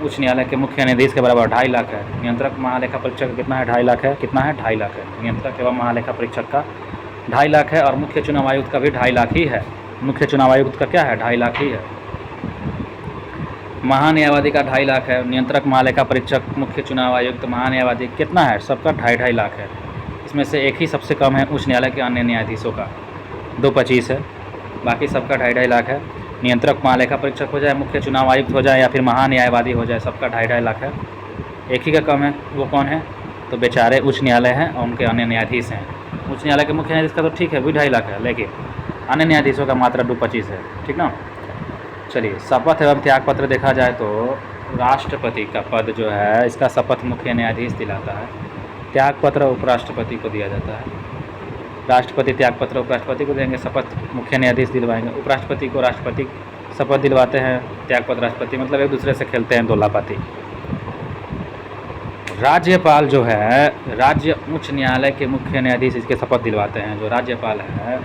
उच्च न्यायालय के मुख्य न्यायाधीश के बराबर 2.5 लाख है। नियंत्रक महालेखा परीक्षक कितना है, 2.5 लाख है। कितना है, 2.5 लाख है। नियंत्रक एवं महालेखा परीक्षक का 2.5 लाख है, और मुख्य चुनाव आयुक्त का भी 2.5 लाख ही है। मुख्य चुनाव आयुक्त का क्या है, 2.5 लाख ही है। महान्यायवादी का 2.5 लाख है। नियंत्रक महालेखा परीक्षक, मुख्य चुनाव आयुक्त, महान्यायवादी कितना है, सबका 2.5 लाख है। इसमें से एक ही सबसे कम है, उच्च न्यायालय के अन्य न्यायाधीशों का 225 है, बाकी सबका 2.5 लाख है। नियंत्रक महालेखा परीक्षक हो जाए, मुख्य चुनाव आयुक्त हो जाए, या फिर महान्यायवादी हो जाए, सबका 2.5 लाख है। एक ही का कम है, वो कौन है, तो बेचारे उच्च न्यायालय हैं और उनके अन्य न्यायाधीश हैं। उच्च न्यायालय के मुख्य न्यायाधीश का तो ठीक है, भी 2.5 लाख है, लेकिन अन्य न्यायाधीशों का मात्र 225 है, ठीक ना। चलिए, शपथ एवं त्याग पत्र देखा जाए तो राष्ट्रपति का पद जो है, इसका शपथ मुख्य न्यायाधीश दिलाता है। त्याग पत्र उपराष्ट्रपति को दिया जाता है। राष्ट्रपति त्याग पत्र उपराष्ट्रपति को देंगे, शपथ मुख्य न्यायाधीश दिलवाएंगे। उपराष्ट्रपति को राष्ट्रपति शपथ दिलवाते हैं, त्याग पत्र राष्ट्रपति, मतलब एक दूसरे से खेलते हैं दोलापाती। राज्यपाल जो है, राज्य उच्च न्यायालय के मुख्य न्यायाधीश इसके शपथ दिलवाते हैं। जो राज्यपाल है,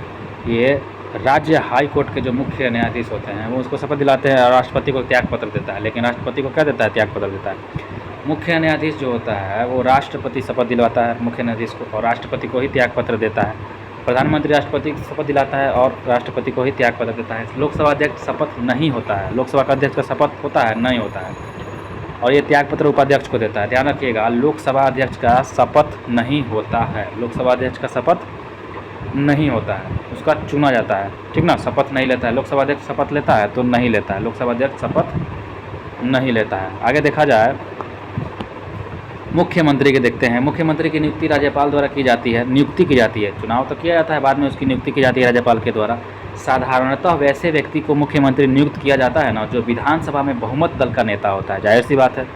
ये राज्य हाई कोर्ट के जो मुख्य न्यायाधीश होते हैं, वो उसको शपथ दिलाते हैं और राष्ट्रपति को त्याग पत्र देता है। लेकिन राष्ट्रपति को क्या देता है, त्याग पत्र देता है। मुख्य न्यायाधीश जो होता है, वो राष्ट्रपति शपथ दिलवाता है मुख्य न्यायाधीश को, और राष्ट्रपति को ही त्याग पत्र देता है। प्रधानमंत्री राष्ट्रपति की शपथ दिलाता है और राष्ट्रपति को ही त्याग पत्र देता है। लोकसभा अध्यक्ष शपथ नहीं होता है, लोकसभा का अध्यक्ष का शपथ होता है, नहीं होता है, और ये त्याग पत्र उपाध्यक्ष को देता है। ध्यान रखिएगा, लोकसभा अध्यक्ष का शपथ नहीं होता है, लोकसभा अध्यक्ष का शपथ नहीं होता है, उसका चुना जाता है, ठीक ना। शपथ नहीं लेता है, लोकसभा अध्यक्ष शपथ लेता है तो नहीं लेता है, लोकसभा अध्यक्ष शपथ नहीं लेता है। आगे देखा जाए, मुख्यमंत्री के देखते हैं। मुख्यमंत्री की नियुक्ति राज्यपाल द्वारा की जाती है, नियुक्ति की जाती है, चुनाव तो किया जाता है, बाद में उसकी नियुक्ति की जाती है राज्यपाल के द्वारा। साधारणतः वैसे व्यक्ति को मुख्यमंत्री नियुक्त किया जाता है ना, जो विधानसभा में बहुमत दल का नेता होता है। जाहिर सी बात है,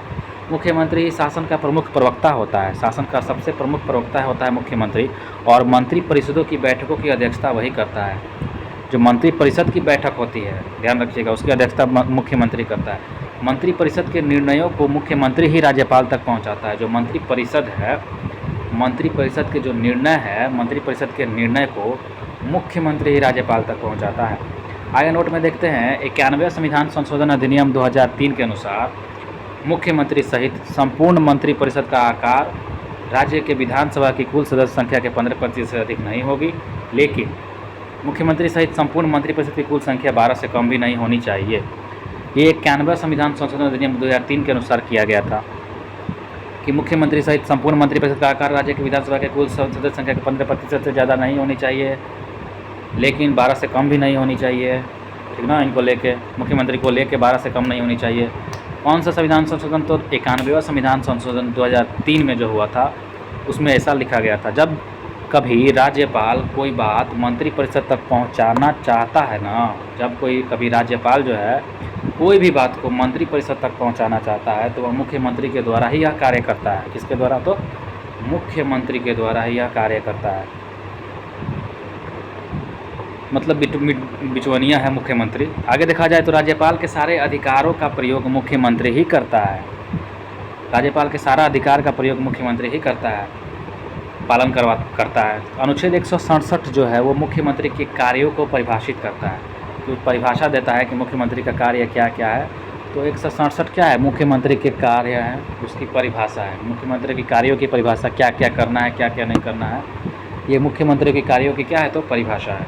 मुख्यमंत्री शासन का प्रमुख प्रवक्ता होता है, शासन का सबसे प्रमुख प्रवक्ता होता है मुख्यमंत्री, और मंत्री परिषदों की बैठकों की अध्यक्षता वही करता है। जो मंत्री परिषद की बैठक होती है, ध्यान रखिएगा, उसकी अध्यक्षता मुख्यमंत्री करता है। मंत्री परिषद के निर्णयों को मुख्यमंत्री ही राज्यपाल तक पहुंचाता है। जो मंत्री परिषद है, मंत्री परिषद के जो निर्णय है, मंत्री परिषद के निर्णय को मुख्यमंत्री ही राज्यपाल तक पहुंचाता है। आगे नोट में देखते हैं, 91वें संविधान संशोधन अधिनियम 2003 के अनुसार मुख्यमंत्री सहित संपूर्ण मंत्री परिषद का आकार राज्य के विधानसभा की कुल सदस्य संख्या के 15% से अधिक नहीं होगी, लेकिन मुख्यमंत्री सहित संपूर्ण मंत्रिपरिषद की कुल संख्या 12 से कम भी नहीं होनी चाहिए। ये 91 संविधान संशोधन अधिनियम 2003 के अनुसार किया गया था कि मुख्यमंत्री सहित संपूर्ण मंत्रिपरिषद का आकार राज्य की विधानसभा के कुल सदस्य संख्या के 15% से ज़्यादा नहीं होनी चाहिए, लेकिन 12 से कम भी नहीं होनी चाहिए, ठीक ना। इनको लेके मुख्यमंत्री को लेके 12 से कम नहीं होनी चाहिए। कौन सा संविधान संशोधन? तो 91वां संविधान संशोधन 2003 में जो हुआ था उसमें ऐसा लिखा गया था, जब कभी राज्यपाल कोई बात मंत्रिपरिषद तक पहुंचाना चाहता है ना, जब कभी राज्यपाल जो है कोई भी बात को मंत्रिपरिषद तक पहुंचाना चाहता है तो वह मुख्यमंत्री के द्वारा ही यह कार्य करता है। किसके द्वारा? तो मुख्यमंत्री के द्वारा ही यह कार्य करता है। मतलब बिचवनिया है मुख्यमंत्री। आगे देखा जाए तो राज्यपाल के सारे अधिकारों का प्रयोग मुख्यमंत्री ही करता है। राज्यपाल के सारा अधिकार का प्रयोग मुख्यमंत्री ही करता है, करता है। अनुच्छेद 167 जो है वो मुख्यमंत्री के कार्यों को परिभाषित करता है, तो परिभाषा देता है कि मुख्यमंत्री का कार्य क्या क्या है। तो 167 क्या है? मुख्यमंत्री के कार्य है, उसकी परिभाषा है। मुख्यमंत्री के कार्यों की परिभाषा, क्या क्या करना है, क्या क्या नहीं करना है, ये मुख्यमंत्री के कार्यों की क्या है? तो परिभाषा है।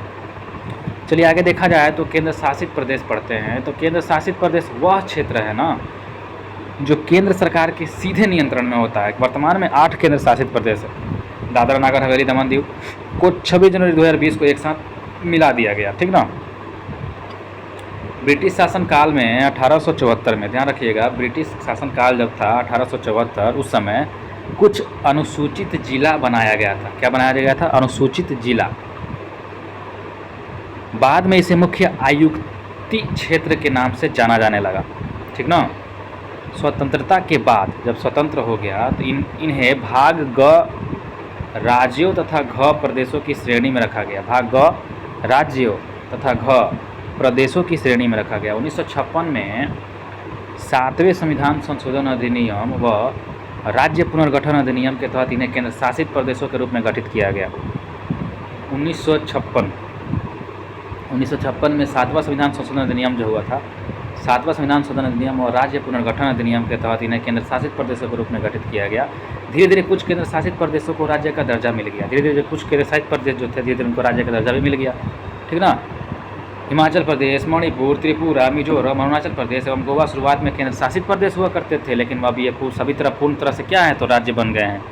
चलिए आगे देखा जाए तो केंद्र शासित प्रदेश पढ़ते हैं। तो केंद्र शासित प्रदेश वह क्षेत्र है ना जो केंद्र सरकार के सीधे नियंत्रण में होता है। वर्तमान में 8 केंद्र शासित प्रदेश है। दादरा नगर हवेली दमन दीव को 26 जनवरी 2020 को एक साथ मिला दिया गया, ठीक ना। ब्रिटिश शासनकाल में 1874 में, ध्यान रखिएगा, ब्रिटिश शासनकाल जब था 1874, उस समय कुछ अनुसूचित जिला बनाया गया था। क्या बनाया गया था? अनुसूचित जिला। बाद में इसे मुख्य आयुक्ति क्षेत्र के नाम से जाना जाने लगा, ठीक ना। स्वतंत्रता के बाद जब स्वतंत्र हो गया तो इन्हें भाग ग राज्यों तथा घ प्रदेशों की श्रेणी में रखा गया। भाग ग राज्यों तथा घ प्रदेशों की श्रेणी में रखा गया। 1956 में 7वें संविधान संशोधन अधिनियम व राज्य पुनर्गठन अधिनियम के तहत इन्हें केंद्र शासित प्रदेशों के रूप में गठित किया गया। 1956 में 7वां संविधान संशोधन अधिनियम जो हुआ था, 7वां संविधान संशोधन अधिनियम और राज्य पुनर्गठन अधिनियम के तहत इन्हें केंद्र शासित प्रदेशों के रूप में गठित किया गया। धीरे धीरे कुछ केंद्र शासित प्रदेशों को राज्य का दर्जा मिल गया। धीरे धीरे कुछ केंद्र शासित प्रदेश जो थे, धीरे धीरे उनको राज्य का दर्जा भी मिल गया, ठीक ना। हिमाचल प्रदेश, मणिपुर, त्रिपुरा, मिजोरम, अरुणाचल प्रदेश एवं गोवा शुरुआत में केंद्र शासित प्रदेश हुआ करते थे, लेकिन अब ये सभी तरह पूर्ण तरह से क्या है? तो राज्य बन गए हैं।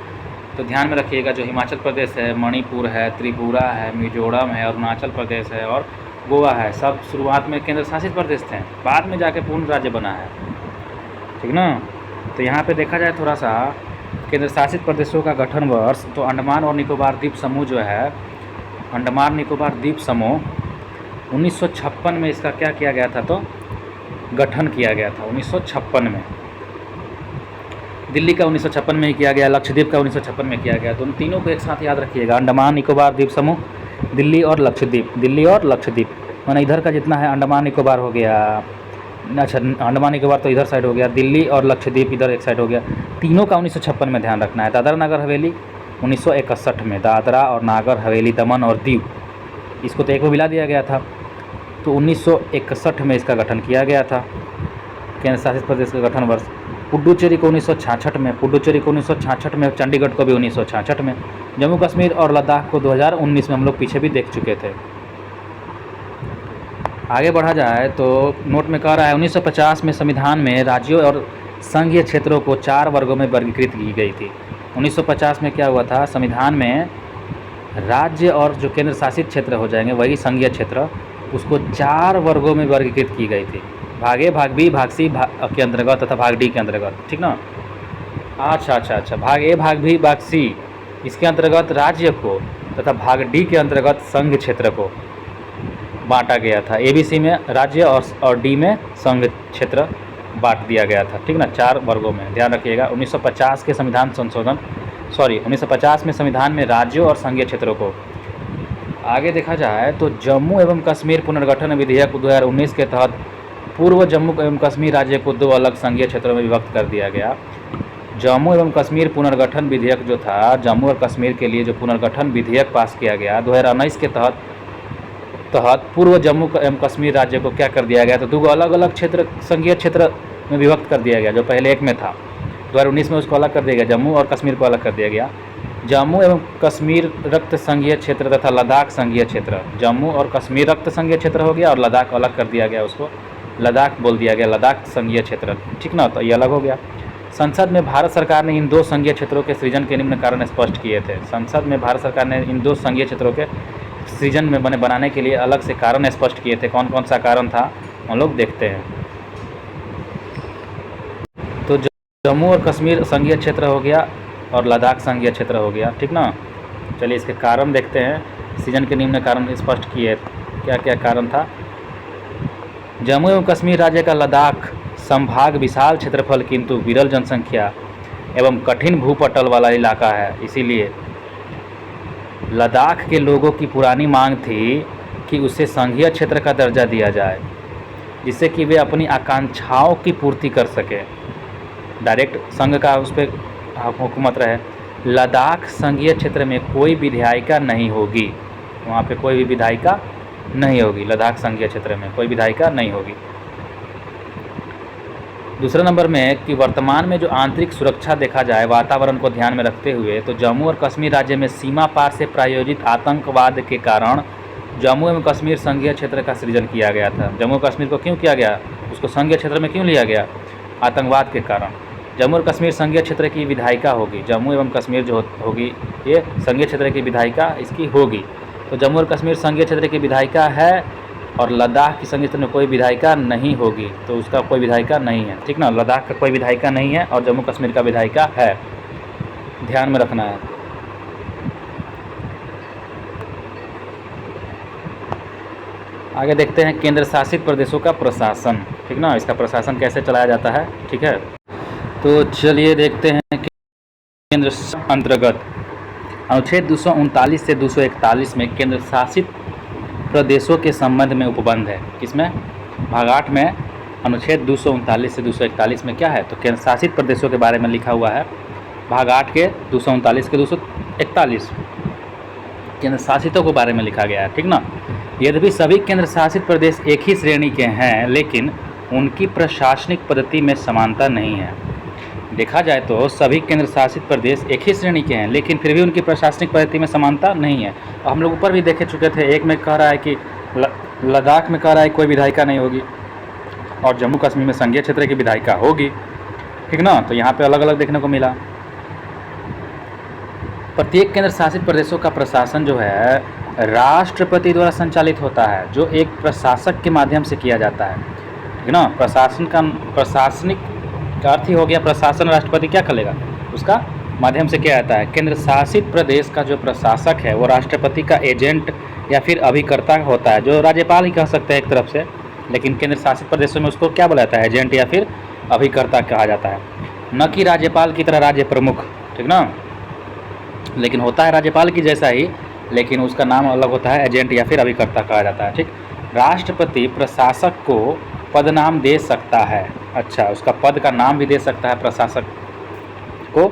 तो ध्यान में रखिएगा, जो हिमाचल प्रदेश है, मणिपुर है, त्रिपुरा है, मिजोरम है, अरुणाचल प्रदेश है और गोवा है, सब शुरुआत में केंद्र शासित प्रदेश थे, बाद में जाके पूर्ण राज्य बना है, ठीक ना। तो यहाँ पे देखा जाए थोड़ा सा केंद्र शासित प्रदेशों का गठन वर्ष, तो अंडमान और निकोबार द्वीप समूह जो है, अंडमान निकोबार द्वीप समूह 1956 में इसका क्या किया गया था? तो गठन किया गया था 1956 में। दिल्ली का 1956 में ही किया गया, लक्षद्वीप का 1956 में किया गया। तो उन तीनों को एक साथ याद रखिएगा, अंडमान निकोबार द्वीप समूह, दिल्ली और लक्षद्वीप। दिल्ली और लक्षद्वीप माने इधर का जितना है अंडमान निकोबार हो गया, अच्छा अंडमान निकोबार तो इधर साइड हो गया, दिल्ली और लक्षद्वीप इधर एक साइड हो गया। तीनों का 1956 में ध्यान रखना है। दादरा नगर हवेली 1961 में, दादरा और नागर हवेली दमन और दीव, इसको तो एक में मिला दिया गया था। तो 1961 में इसका गठन किया गया था, केंद्र शासित प्रदेश का गठन वर्ष। पुडुचेरी को 1966 में, पुडुचेरी को 1966 में, चंडीगढ़ को भी 1966 में, जम्मू कश्मीर और लद्दाख को 2019 में हम लोग पीछे भी देख चुके थे। आगे बढ़ा जाए तो नोट में कह रहा है 1950 में संविधान में राज्यों और संघीय क्षेत्रों को 4 वर्गों में वर्गीकृत की गई थी। 1950 में क्या हुआ था? संविधान में राज्य और जो केंद्र शासित क्षेत्र हो जाएंगे वही संघीय क्षेत्र, उसको 4 वर्गों में वर्गीकृत की गई थी। भाग ए, भाग बी, भाग सी के अंतर्गत तथा भाग डी के अंतर्गत, ठीक ना। अच्छा, भाग ए, भाग बी, भाग सी इसके अंतर्गत राज्य को तथा भाग डी के अंतर्गत संघ क्षेत्र को बांटा गया था। ABC में राज्य और डी में संघ क्षेत्र बांट दिया गया था, ठीक ना, 4 वर्गों में। ध्यान रखिएगा 1950 के संविधान संशोधन 1950 में संविधान में राज्यों और संघीय क्षेत्रों को। आगे देखा जाए तो जम्मू एवं कश्मीर पुनर्गठन विधेयक 2019 के तहत पूर्व जम्मू एवं कश्मीर राज्य को 2 अलग संघीय क्षेत्रों में विभक्त कर दिया गया। जम्मू एवं कश्मीर पुनर्गठन विधेयक जो था, जम्मू और कश्मीर के लिए जो पुनर्गठन विधेयक पास किया गया 2019 के तहत पूर्व जम्मू एवं कश्मीर राज्य को क्या कर दिया गया? तो 2 अलग अलग क्षेत्र, संघीय क्षेत्र में विभक्त कर दिया गया, जो पहले एक में था। 2019 में उसको अलग कर दिया गया, जम्मू और कश्मीर को अलग कर दिया गया। जम्मू एवं कश्मीर रक्त संघीय क्षेत्र तथा लद्दाख संघीय क्षेत्र। जम्मू और कश्मीर रक्त संघीय क्षेत्र हो गया और लद्दाख अलग कर दिया गया, उसको लद्दाख बोल दिया गया, लद्दाख संघीय क्षेत्र, ठीक ना। तो ये अलग हो गया। संसद में भारत सरकार ने इन 2 संघीय क्षेत्रों के सृजन के निम्न कारण स्पष्ट किए थे। संसद में भारत सरकार ने इन 2 संघीय क्षेत्रों के सृजन में बनाने के लिए अलग से कारण स्पष्ट किए थे। कौन कौन सा कारण था हम लोग देखते हैं। तो जम्मू और कश्मीर संघीय क्षेत्र हो गया और लद्दाख संघीय क्षेत्र हो गया, ठीक ना। चलिए इसके कारण देखते हैं। सृजन के निम्न कारण स्पष्ट किए, क्या क्या कारण था। जम्मू एवं कश्मीर राज्य का लद्दाख संभाग विशाल क्षेत्रफल किंतु विरल जनसंख्या एवं कठिन भूपटल वाला इलाका है, इसीलिए लद्दाख के लोगों की पुरानी मांग थी कि उसे संघीय क्षेत्र का दर्जा दिया जाए, जिससे कि वे अपनी आकांक्षाओं की पूर्ति कर सके। डायरेक्ट संघ का उस पर हुकूमत रहे। लद्दाख संघीय क्षेत्र में कोई विधायिका नहीं होगी, वहाँ पे कोई भी विधायिका नहीं होगी। लद्दाख संघीय क्षेत्र में कोई विधायिका नहीं होगी। दूसरे नंबर में कि वर्तमान में जो आंतरिक सुरक्षा देखा जाए वातावरण को ध्यान में रखते हुए, तो जम्मू और कश्मीर राज्य में सीमा पार से प्रायोजित आतंकवाद के कारण जम्मू एवं कश्मीर संघीय क्षेत्र का सृजन किया गया था। जम्मू कश्मीर को क्यों किया गया, उसको संघीय क्षेत्र में क्यों लिया गया? आतंकवाद के कारण। जम्मू और कश्मीर संघीय क्षेत्र की विधायिका होगी, जम्मू एवं कश्मीर जो होगी ये संघीय क्षेत्र की विधायिका इसकी होगी। तो जम्मू और कश्मीर संघीय क्षेत्र की विधायिका है और लद्दाख की संघीय क्षेत्र में कोई विधायिका नहीं होगी, तो उसका कोई विधायिका नहीं है, ठीक ना। लद्दाख का कोई विधायिका नहीं है और जम्मू कश्मीर का विधायिका है, ध्यान में रखना है। आगे देखते हैं केंद्र शासित प्रदेशों का प्रशासन, ठीक ना। इसका प्रशासन कैसे चलाया जाता है, ठीक है। तो चलिए देखते हैं केंद्र अंतर्गत अनुच्छेद 239 से 241 में केंद्र शासित प्रदेशों के संबंध में उपबंध है। किसमें? भाग 8 में अनुच्छेद 239 से 241 में क्या है, तो केंद्र शासित प्रदेशों के बारे में लिखा हुआ है। भाग 8 के 239 के 241 केंद्र शासितों के बारे में लिखा गया है, ठीक ना। यद्यपि सभी केंद्र शासित प्रदेश एक ही श्रेणी के हैं, लेकिन उनकी प्रशासनिक पद्धति में समानता नहीं है। देखा जाए तो सभी केंद्र शासित प्रदेश एक ही श्रेणी के हैं, लेकिन फिर भी उनकी प्रशासनिक पद्धति में समानता नहीं है। और हम लोग ऊपर भी देखे चुके थे, एक में कह रहा है कि लद्दाख में कह रहा है कोई विधायिका नहीं होगी और जम्मू कश्मीर में संघीय क्षेत्र की विधायिका होगी, ठीक ना। तो यहाँ पे अलग अलग देखने को मिला। प्रत्येक केंद्र शासित प्रदेशों का प्रशासन जो है राष्ट्रपति द्वारा संचालित होता है, जो एक प्रशासक के माध्यम से किया जाता है, ठीक ना। प्रशासन का प्रशासनिक का अर्थ ही हो गया प्रशासन। राष्ट्रपति क्या करेगा, उसका माध्यम से किया जाता है। केंद्र शासित प्रदेश का जो प्रशासक है वो राष्ट्रपति का एजेंट या फिर अभिकर्ता होता है, जो राज्यपाल ही कह सकते हैं एक तरफ से, लेकिन केंद्र शासित प्रदेशों में उसको क्या बोला जाता है, एजेंट या फिर अभिकर्ता कहा जाता है, न कि राज्यपाल की तरह राज्य प्रमुख, ठीक ना। लेकिन होता है राज्यपाल की जैसा ही, लेकिन उसका नाम अलग होता है, एजेंट या फिर अभिकर्ता कहा जाता है, ठीक। राष्ट्रपति प्रशासक को पद नाम दे सकता है, अच्छा, उसका पद का नाम भी दे सकता है प्रशासक को।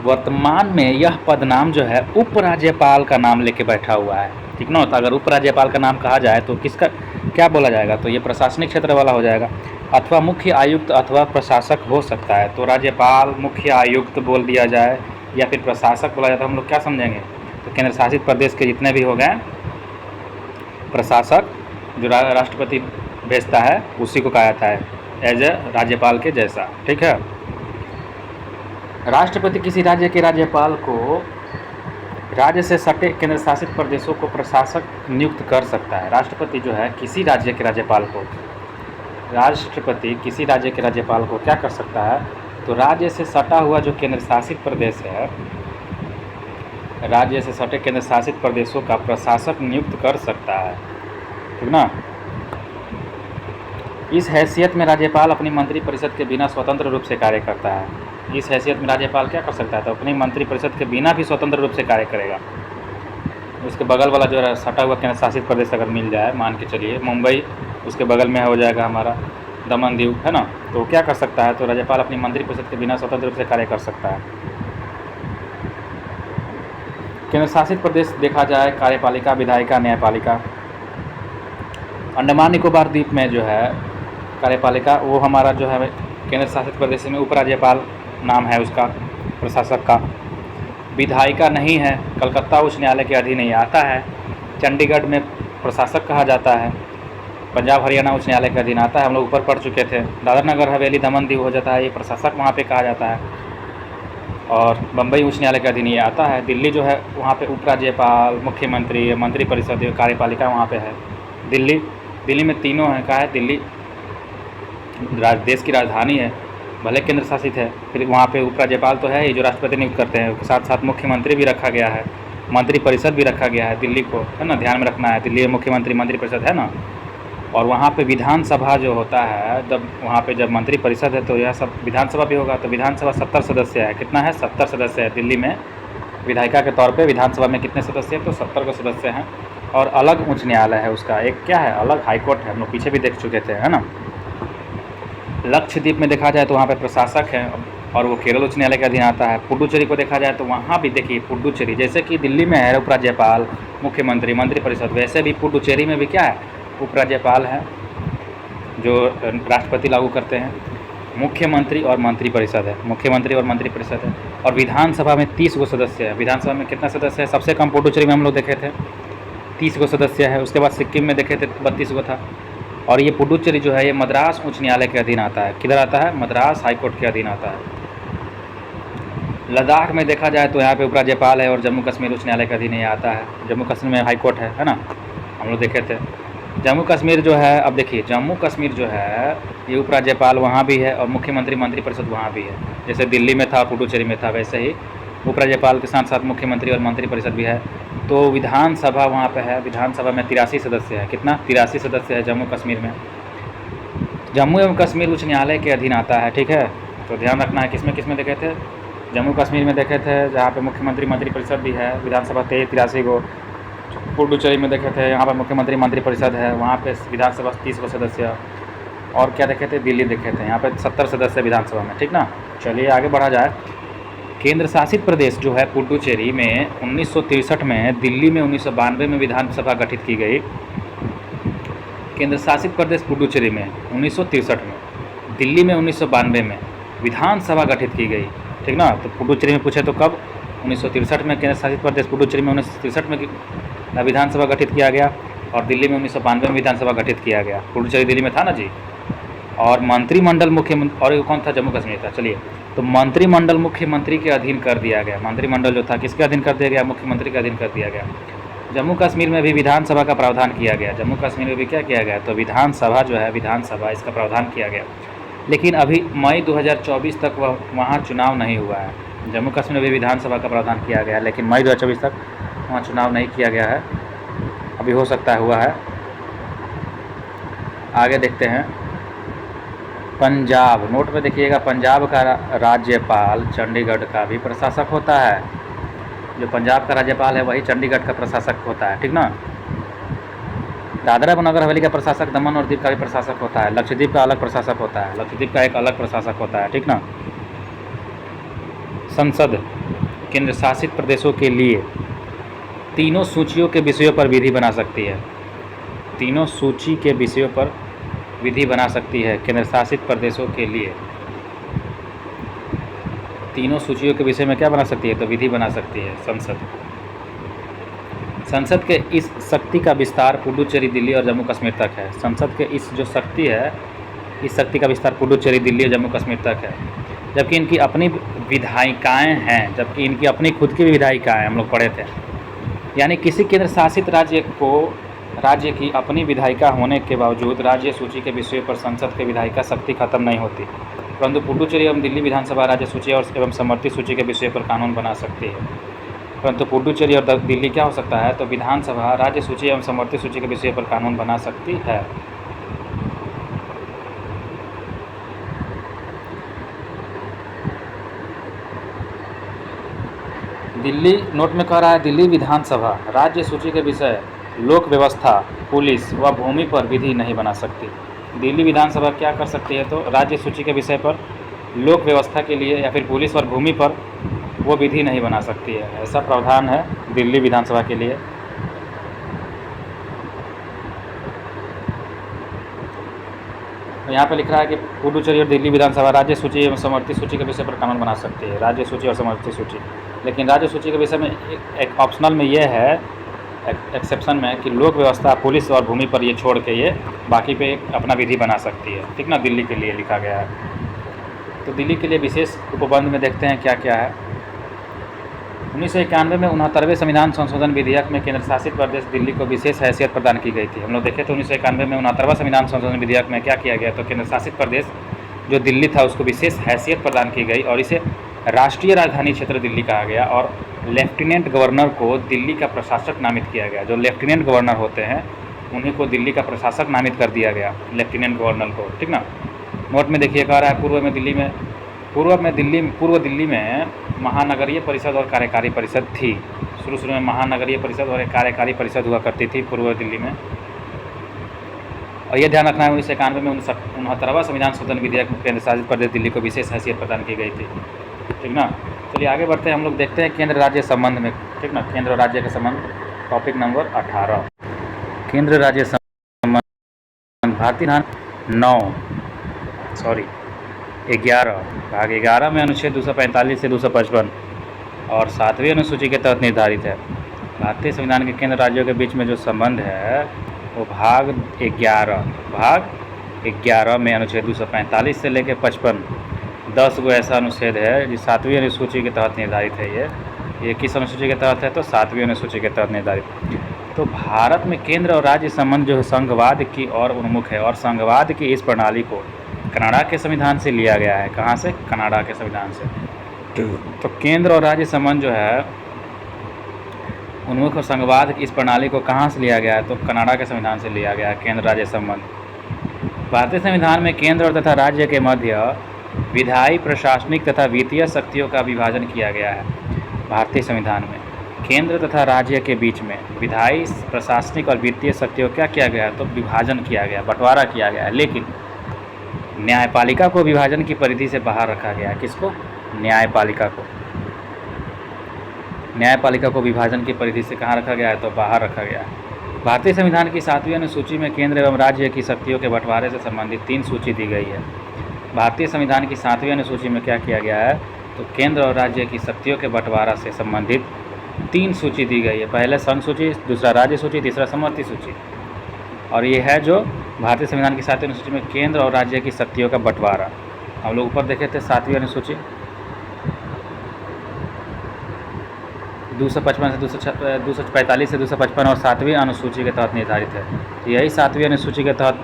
वर्तमान में यह पद नाम जो है उपराज्यपाल का नाम लेके बैठा हुआ है, ठीक ना। तो अगर उपराज्यपाल का नाम कहा जाए तो किसका क्या बोला जाएगा, तो ये प्रशासनिक क्षेत्र वाला हो जाएगा। अथवा मुख्य आयुक्त अथवा प्रशासक हो सकता है, तो राज्यपाल, मुख्य आयुक्त बोल दिया जाए या फिर प्रशासक बोला जाता है, हम लोग क्या समझेंगे। तो केंद्र शासित प्रदेश के जितने भी हो गए प्रशासक जो राष्ट्रपति भेजता है उसी को कहा जाता है एज ए राज्यपाल के जैसा, ठीक है। राष्ट्रपति किसी राज्य के राज्यपाल को राज्य से सटे केंद्र शासित प्रदेशों को प्रशासक नियुक्त कर सकता है। राष्ट्रपति जो है किसी राज्य के राज्यपाल को, राष्ट्रपति किसी राज्य के राज्यपाल को क्या कर सकता है, तो राज्य से सटा हुआ जो केंद्र शासित प्रदेश है, राज्य से सटे केंद्र शासित प्रदेशों का प्रशासक नियुक्त कर सकता है, ठीक ना। इस हैसियत में राज्यपाल अपनी मंत्रिपरिषद के बिना स्वतंत्र रूप से कार्य करता है। इस हैसियत में राज्यपाल क्या कर सकता है, तो अपनी मंत्रिपरिषद के बिना भी स्वतंत्र रूप से कार्य करेगा। उसके बगल वाला जो सटा हुआ केंद्र शासित प्रदेश अगर मिल जाए, मान के चलिए मुंबई उसके बगल में हो जाएगा हमारा दमन दीव, है ना, तो क्या कर सकता है, तो राज्यपाल अपनी मंत्रिपरिषद के बिना स्वतंत्र रूप से कार्य कर सकता है। केंद्र शासित प्रदेश देखा जाए कार्यपालिका, विधायिका, न्यायपालिका। अंडमान निकोबार द्वीप में जो है कार्यपालिका, वो हमारा जो है केंद्र शासित प्रदेश में उपराज्यपाल नाम है उसका प्रशासक का। विधायिका नहीं है, कलकत्ता उच्च न्यायालय के अधीन नहीं आता है। चंडीगढ़ में प्रशासक कहा जाता है, पंजाब हरियाणा उच्च न्यायालय के अधीन आता है, हम लोग ऊपर पढ़ चुके थे। दादर नगर हवेली दमन दीव हो जाता है, ये प्रशासक वहाँ पे कहा जाता है। और बम्बई उच्च न्यायालय के अधीन ये आता है। दिल्ली जो है वहाँ पे उपराज्यपाल, मुख्यमंत्री, मंत्रिपरिषद, कार्यपालिका वहाँ पे है। दिल्ली में तीनों हैं। कहा है दिल्ली देश की राजधानी है, भले केंद्र शासित है, फिर वहाँ पे उपराज्यपाल तो है ही जो राष्ट्रपति नियुक्त करते हैं, उसके साथ साथ मुख्यमंत्री भी रखा गया है, मंत्रिपरिषद भी रखा गया है। दिल्ली को है ना ध्यान में रखना है, दिल्ली में मुख्यमंत्री मंत्रिपरिषद है ना। और वहाँ पे विधानसभा जो होता है, जब वहाँ पे जब मंत्रिपरिषद है तो यह सब विधानसभा भी होगा। तो विधानसभा 70 सदस्य है। कितना है? 70 सदस्य है। दिल्ली में विधायिका के तौर पे विधानसभा में कितने सदस्य हैं? तो 70 के सदस्य हैं। और अलग उच्च न्यायालय है उसका, एक क्या है, अलग हाईकोर्ट है, हम लोग पीछे भी देख चुके थे, है ना। लक्षद्वीप में देखा जाए तो वहाँ पे प्रशासक है और वो केरल उच्च न्यायालय के अधीन आता है। पुडुचेरी को देखा जाए तो वहाँ भी देखिए, पुडुचेरी जैसे कि दिल्ली में है उपराज्यपाल, मुख्यमंत्री, मंत्रिपरिषद, वैसे भी पुडुचेरी में भी क्या है, उपराज्यपाल है जो राष्ट्रपति लागू करते हैं, मुख्यमंत्री और मंत्रिपरिषद है, मुख्यमंत्री और मंत्रिपरिषद है। और विधानसभा में 30 गो सदस्य है। विधानसभा में कितना सदस्य है? सबसे कम पुडुचेरी में हम लोग देखे थे 30 गो सदस्य है। उसके बाद सिक्किम में देखे थे 32 गो था। और ये पुडुचेरी जो है ये मद्रास उच्च न्यायालय के अधीन आता है। किधर आता है? मद्रास हाईकोर्ट के अधीन आता है। लद्दाख में देखा जाए तो यहाँ पे उपराज्यपाल है और जम्मू कश्मीर उच्च न्यायालय के अधीन ये आता है। जम्मू कश्मीर में हाईकोर्ट है ना, हम लोग देखे थे। जम्मू कश्मीर जो है, अब देखिए जम्मू कश्मीर जो है ये उपराज्यपाल वहाँ भी है और मुख्यमंत्री मंत्रिपरिषद वहाँ भी है। जैसे दिल्ली में था, पुडुचेरी में था, वैसे ही उपराज्यपाल के साथ साथ मुख्यमंत्री और मंत्रिपरिषद भी है। तो विधानसभा वहाँ पे है। विधानसभा में 83 सदस्य है। कितना? 83 सदस्य है जम्मू कश्मीर में। जम्मू एवं कश्मीर उच्च न्यायालय के अधीन आता है, ठीक है। तो ध्यान रखना है, किसमें देखे थे? जम्मू कश्मीर में देखे थे, जहाँ पे मुख्यमंत्री मंत्रिपरिषद भी है। विधानसभा 83 गो। पुडुचेरी में देखे थे, यहाँ पर मुख्यमंत्री मंत्रिपरिषद है, वहाँ पे विधानसभा 30 गो सदस्य। और क्या देखे थे? दिल्ली देखे थे, यहाँ पे 70 सदस्य विधानसभा में, ठीक ना। चलिए आगे बढ़ा जाए। केंद्र शासित प्रदेश जो है पुडुचेरी में 1963 में, दिल्ली में 1992 में विधानसभा गठित की गई। केंद्र शासित प्रदेश पुडुचेरी में 1963 में, दिल्ली में 1992 में विधानसभा गठित की गई, ठीक ना। तो पुडुचेरी में पूछे तो कब? 1963 में केंद्र शासित प्रदेश पुडुचेरी में 1963 में विधानसभा गठित किया गया और दिल्ली में 1992 में विधानसभा गठित किया गया। पुडुचेरी दिल्ली में था ना जी। और मंत्रिमंडल मुख्यमंत्री, और कौन था? जम्मू कश्मीर था। चलिए, तो मंत्रिमंडल मुख्यमंत्री के अधीन कर दिया गया। मंत्रिमंडल जो था किसके अधीन कर दिया गया? मुख्यमंत्री के अधीन कर दिया गया। जम्मू कश्मीर में भी विधानसभा का प्रावधान किया गया। जम्मू कश्मीर में भी क्या किया गया? तो विधानसभा जो है, विधानसभा इसका प्रावधान किया गया। लेकिन अभी मई 2024 तक वहाँ चुनाव नहीं हुआ है। जम्मू कश्मीर में भी विधानसभा का प्रावधान किया गया, लेकिन मई 2024 तक वहाँ चुनाव नहीं किया गया है। अभी हो सकता है हुआ है। आगे देखते हैं। पंजाब, नोट में देखिएगा, पंजाब का राज्यपाल चंडीगढ़ का भी प्रशासक होता है। जो पंजाब का राज्यपाल है वही चंडीगढ़ का प्रशासक होता है, ठीक ना। दादरा व नगर हवेली का प्रशासक दमन और दीव का भी प्रशासक होता है। लक्षद्वीप का अलग प्रशासक होता है, लक्षद्वीप का एक अलग प्रशासक होता है, ठीक ना। संसद केंद्र शासित प्रदेशों के लिए तीनों सूचियों के विषयों पर विधि बना सकती है। तीनों सूची के विषयों पर विधि बना सकती है केंद्र शासित प्रदेशों के लिए। तीनों सूचियों के विषय में क्या बना सकती है? तो विधि बना सकती है संसद। संसद के इस शक्ति का विस्तार पुडुचेरी, दिल्ली और जम्मू कश्मीर तक है। संसद के इस जो शक्ति है, इस शक्ति का विस्तार पुडुचेरी, दिल्ली और जम्मू कश्मीर तक है। जबकि इनकी अपनी विधायिकाएँ हैं, जबकि इनकी अपनी खुद की भी विधायिकाएँ हम लोग पढ़े थे। यानी किसी केंद्र शासित राज्य की अपनी विधायिका होने के बावजूद राज्य सूची के विषय पर संसद के विधायिका शक्ति खत्म नहीं होती, परंतु पुडुचेरी एवं दिल्ली विधानसभा राज्य सूची और एवं समवर्ती सूची के विषय पर कानून बना सकती है। परंतु पुडुचेरी और दिल्ली क्या हो सकता है? तो विधानसभा राज्य सूची एवं समवर्ती सूची के विषय पर कानून बना सकती है। दिल्ली, नोट में कह रहा है, दिल्ली विधानसभा राज्य सूची के विषय, लोक व्यवस्था, पुलिस व भूमि पर विधि नहीं बना सकती। दिल्ली विधानसभा क्या कर सकती है? तो राज्य सूची के विषय पर, लोक व्यवस्था के लिए या फिर पुलिस और भूमि पर वो विधि नहीं बना सकती है। ऐसा प्रावधान है दिल्ली विधानसभा के लिए। यहाँ पे लिख रहा है कि पुडुचेरी और दिल्ली विधानसभा राज्य सूची एवं समवर्ती सूची के विषय पर कानून बना सकती है। राज्य सूची और समवर्ती सूची लेकिन राज्य सूची के विषय में एक ऑप्शनल में ये है, एक्सेप्शन में, कि लोक व्यवस्था, पुलिस और भूमि पर ये छोड़ के ये बाकी पे अपना विधि बना सकती है, ठीक ना। दिल्ली के लिए लिखा गया है। तो दिल्ली के लिए विशेष उपबंध में देखते हैं क्या क्या है। 1991 में 69वें संविधान संशोधन विधेयक में केंद्र शासित प्रदेश दिल्ली को विशेष हैसियत प्रदान की गई थी। हम लोग देखे थे 1991 में 69वां संविधान संशोधन विधेयक में क्या किया गया, तो केंद्र शासित प्रदेश जो दिल्ली था उसको विशेष हैसियत प्रदान की गई और इसे राष्ट्रीय राजधानी क्षेत्र दिल्ली कहा गया और लेफ्टिनेंट गवर्नर को दिल्ली का प्रशासक नामित किया गया। जो लेफ्टिनेंट गवर्नर होते हैं उन्हीं को दिल्ली का प्रशासक नामित कर दिया गया, लेफ्टिनेंट गवर्नर को, ठीक ना। नोट में देखिए कह रहा है पूर्व दिल्ली में महानगरीय परिषद और कार्यकारी परिषद थी। शुरू में महानगरीय परिषद और एक कार्यकारी परिषद हुआ करती थी पूर्व दिल्ली में। और यह ध्यान रखना है 1991 में 69वां संविधान संशोधन विधेयक में केंद्र शासित प्रदेश दिल्ली को विशेष हैसियत प्रदान की गई थी, ठीक ना। चलिए आगे बढ़ते हैं, हम लोग देखते हैं केंद्र राज्य संबंध में, ठीक ना। केंद्र और राज्य का संबंध, टॉपिक नंबर 18, केंद्र राज्य संबंध। भारतीय संविधान 11 भाग 11 में अनुच्छेद 245 से 255 और 7वीं अनुसूची के तहत निर्धारित है। भारतीय संविधान के केंद्र राज्यों के बीच में जो संबंध है वो भाग 11 में अनुच्छेद 245 से लेकर 55 10 गो ऐसा अनुच्छेद है जो 7वीं अनुसूची के तहत निर्धारित है। ये किस अनुसूची के तहत है, तो 7वीं अनुसूची के तहत निर्धारित। तो भारत में केंद्र और राज्य संबंध जो है संघवाद की ओर उन्मुख है और संघवाद की इस प्रणाली को कनाडा के संविधान से लिया गया है। कहाँ से? कनाडा के संविधान से। तो केंद्र और राज्य संबंध जो है उन्मुख और संघवाद की इस प्रणाली को कहाँ से लिया गया है, तो कनाडा के संविधान से लिया गया है केंद्र राज्य संबंध। भारतीय संविधान में केंद्र और तथा राज्य के मध्य विधायी, प्रशासनिक तथा वित्तीय शक्तियों का विभाजन किया गया है। भारतीय संविधान में केंद्र तथा राज्य के बीच में विधायी, प्रशासनिक और वित्तीय शक्तियों क्या किया गया है, तो विभाजन किया गया, बंटवारा किया गया है। लेकिन न्यायपालिका को विभाजन की परिधि से बाहर रखा गया है। किसको? न्यायपालिका को विभाजन की परिधि से कहाँ रखा गया है, तो बाहर रखा गया है। भारतीय संविधान की 7वीं अनुसूची में केंद्र एवं राज्य की शक्तियों के बंटवारे से संबंधित 3 सूची दी गई है। भारतीय संविधान की 7वीं अनुसूची में क्या किया गया है, तो केंद्र और राज्य की शक्तियों के बंटवारा से संबंधित 3 सूची दी गई है। पहले संघ सूची, दूसरा राज्य सूची, तीसरा समवर्ती सूची। और ये है जो भारतीय संविधान की 7वीं अनुसूची में केंद्र और राज्य की शक्तियों का बंटवारा। हम लोग ऊपर देखे थे 7वीं अनुसूची 255 से 245 से 255 और 7वीं अनुसूची के तहत निर्धारित है। तो यही 7वीं अनुसूची के तहत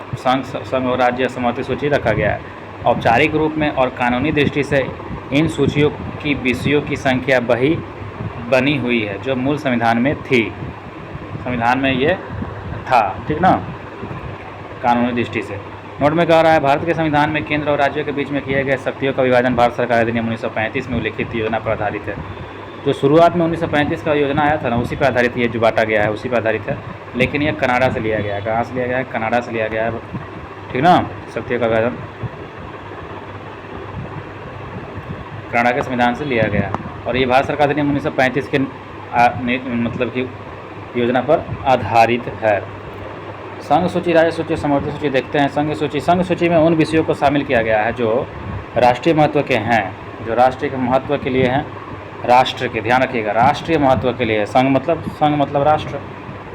संघ और राज्य समवर्ती सूची रखा गया है। औपचारिक रूप में और कानूनी दृष्टि से इन सूचियों की विषयों की संख्या वही बनी हुई है जो मूल संविधान में थी। संविधान में ये था, ठीक ना, कानूनी दृष्टि से। नोट में कह रहा है भारत के संविधान में केंद्र और राज्यों के बीच में किए गए शक्तियों का विभाजन भारत सरकार अधिनियम 1935 में उल्लिखित योजना पर आधारित है। जो शुरुआत में 1935 का योजना आया था ना, उसी पर आधारित ये जो बांटा गया है उसी पर आधारित है। लेकिन ये कनाडा से लिया गया है। कहाँ से लिया गया है? कनाडा से लिया गया है, ठीक ना। शक्तियों का विभाजन कनाडा के संविधान से लिया गया और ये भारत सरकार अधिनियम 1935 के मतलब की योजना पर आधारित है। संघ सूची, राज्य सूची, समवर्ती सूची देखते हैं। संघ सूची में उन विषयों को शामिल किया गया है जो राष्ट्रीय महत्व के हैं, जो राष्ट्रीय के महत्व के लिए हैं, राष्ट्र के, ध्यान रखिएगा, राष्ट्रीय महत्व के लिए। संघ मतलब राष्ट्र,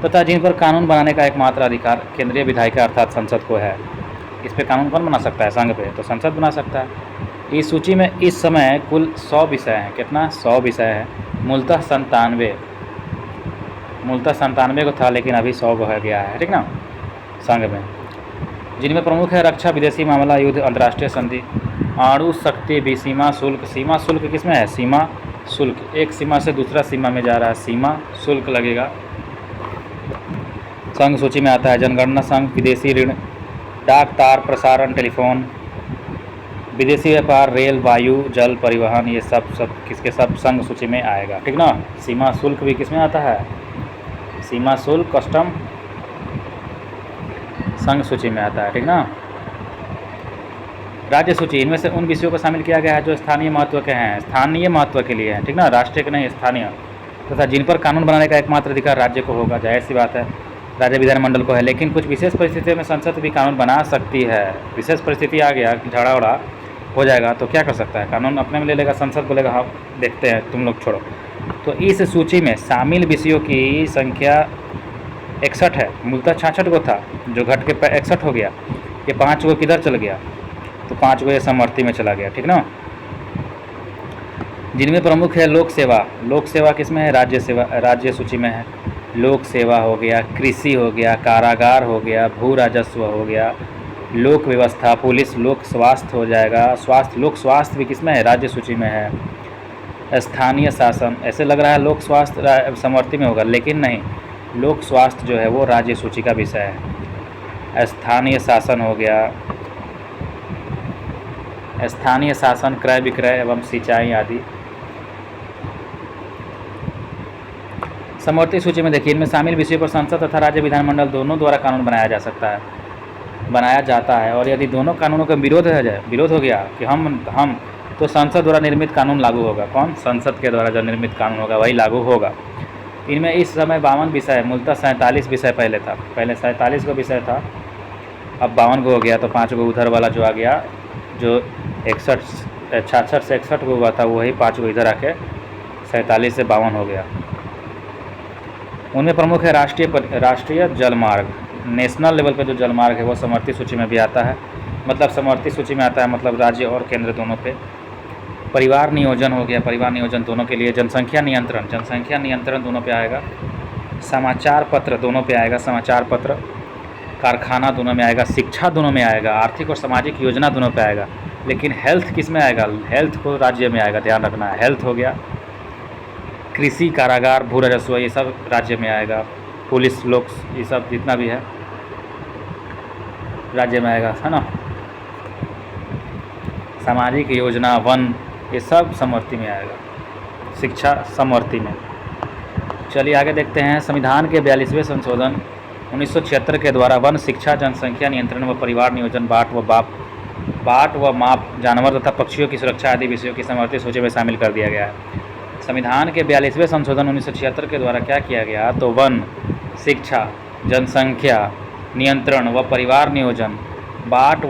तथा जिन पर कानून बनाने का एकमात्र अधिकार केंद्रीय विधायिका अर्थात संसद को है। इस पे कानून कौन बना सकता है? संघ पे, तो संसद बना सकता है। इस सूची में इस समय कुल 100 विषय हैं। कितना? 100 विषय हैं। मूलतः 97 को था, लेकिन अभी 100 को हो गया है, ठीक ना, संघ में। जिनमें प्रमुख है रक्षा, विदेशी मामला, युद्ध, अंतर्राष्ट्रीय संधि, अणु शक्ति भी, सीमा शुल्क। सीमा शुल्क किसमें है? सीमा शुल्क, एक सीमा से दूसरा सीमा में जा रहा है, सीमा शुल्क लगेगा। संघ सूची में आता है जनगणना संघ, विदेशी ऋण, डाक, तार प्रसारण, टेलीफोन, विदेशी व्यापार, रेल, वायु, जल परिवहन, ये सब किसके सब संघ सूची में आएगा, ठीक ना। सीमा शुल्क भी किसमें आता है? सीमा शुल्क, कस्टम संघ सूची में आता है, ठीक ना। राज्य सूची, इनमें से उन विषयों को शामिल किया गया है जो स्थानीय महत्व के हैं, स्थानीय महत्व के लिए हैं, ठीक ना, राष्ट्रीय के नहीं, स्थानीय, तथा जिन पर कानून बनाने का एकमात्र अधिकार राज्य को होगा। जाहिर सी बात है, राज्य विधानमंडल को है। लेकिन कुछ विशेष परिस्थितियों में संसद भी कानून बना सकती है। विशेष परिस्थिति आ गया, झगड़ा उड़ा हो जाएगा तो क्या कर सकता है? कानून अपने में ले लेगा, संसद बोलेगा हाँ देखते हैं, तुम लोग छोड़ो। तो इस सूची में शामिल विषयों की संख्या 61 है। मूलतः 66 को था, जो घट के 61 हो गया। ये 5 को किधर चल गया? तो 5 को ये समवर्ती में चला गया, ठीक ना। जिनमें प्रमुख है लोक सेवा। लोक सेवा किसमें है? राज्य सेवा, राज्य सूची में है। लोक सेवा हो गया, कृषि हो गया, कारागार हो गया, भू राजस्व हो गया, लोक व्यवस्था, पुलिस, लोक स्वास्थ्य हो जाएगा। स्वास्थ्य, लोक स्वास्थ्य भी किसमें है? राज्य सूची में है। स्थानीय शासन, ऐसे लग रहा है लोक स्वास्थ्य समवर्ती में होगा, लेकिन नहीं, लोक स्वास्थ्य जो है वो राज्य सूची का विषय है। स्थानीय शासन हो गया, स्थानीय शासन, क्रय विक्रय एवं सिंचाई आदि। समवर्ती सूची में देखिए, इनमें शामिल विषयों पर संसद तथा राज्य विधानमंडल दोनों द्वारा कानून बनाया जा सकता है, बनाया जाता है। और यदि दोनों कानूनों का विरोध हो गया कि हम तो संसद द्वारा निर्मित कानून लागू होगा। कौन? संसद के द्वारा जो निर्मित कानून होगा वही लागू होगा। इनमें इस समय 52 विषय है, मूलतः 47 विषय पहले था। पहले 47 का विषय था, अब 52 को हो गया। तो 5 को उधर वाला जो आ गया, जो 66 से 61 को हुआ था, वही 5 को इधर आके 47 से 52 हो गया। उनमें प्रमुख है राष्ट्रीय जलमार्ग। नेशनल लेवल पे जो जलमार्ग है वो समवर्ती सूची में भी आता है। मतलब समवर्ती सूची में आता है, मतलब राज्य और केंद्र दोनों पे। परिवार नियोजन हो गया, परिवार नियोजन दोनों के लिए। जनसंख्या नियंत्रण दोनों पे आएगा। समाचार पत्र दोनों पे आएगा, समाचार पत्र। कारखाना दोनों में आएगा, शिक्षा दोनों में आएगा, आर्थिक और सामाजिक योजना दोनों पे आएगा। लेकिन हेल्थ किस में आएगा? हेल्थ को राज्य में आएगा, ध्यान रखना है। हेल्थ हो गया, कृषि, कारागार, भू राजस्व, ये सब राज्य में आएगा। पुलिस, लोक, ये सब जितना भी है राज्य में आएगा, है ना। सामाजिक योजना, वन, ये सब समवर्ती में आएगा। शिक्षा समवर्ती में। चलिए आगे देखते हैं। संविधान के 42वें संशोधन 1976 के द्वारा वन, शिक्षा, जनसंख्या नियंत्रण व परिवार नियोजन, बाट व माप, जानवर तथा पक्षियों की सुरक्षा आदि विषयों की समवर्ती सूची में शामिल कर दिया गया है। संविधान के 42वें संशोधन 1976 के द्वारा क्या किया गया? तो वन, शिक्षा, जनसंख्या नियंत्रण व परिवार नियोजन, बाट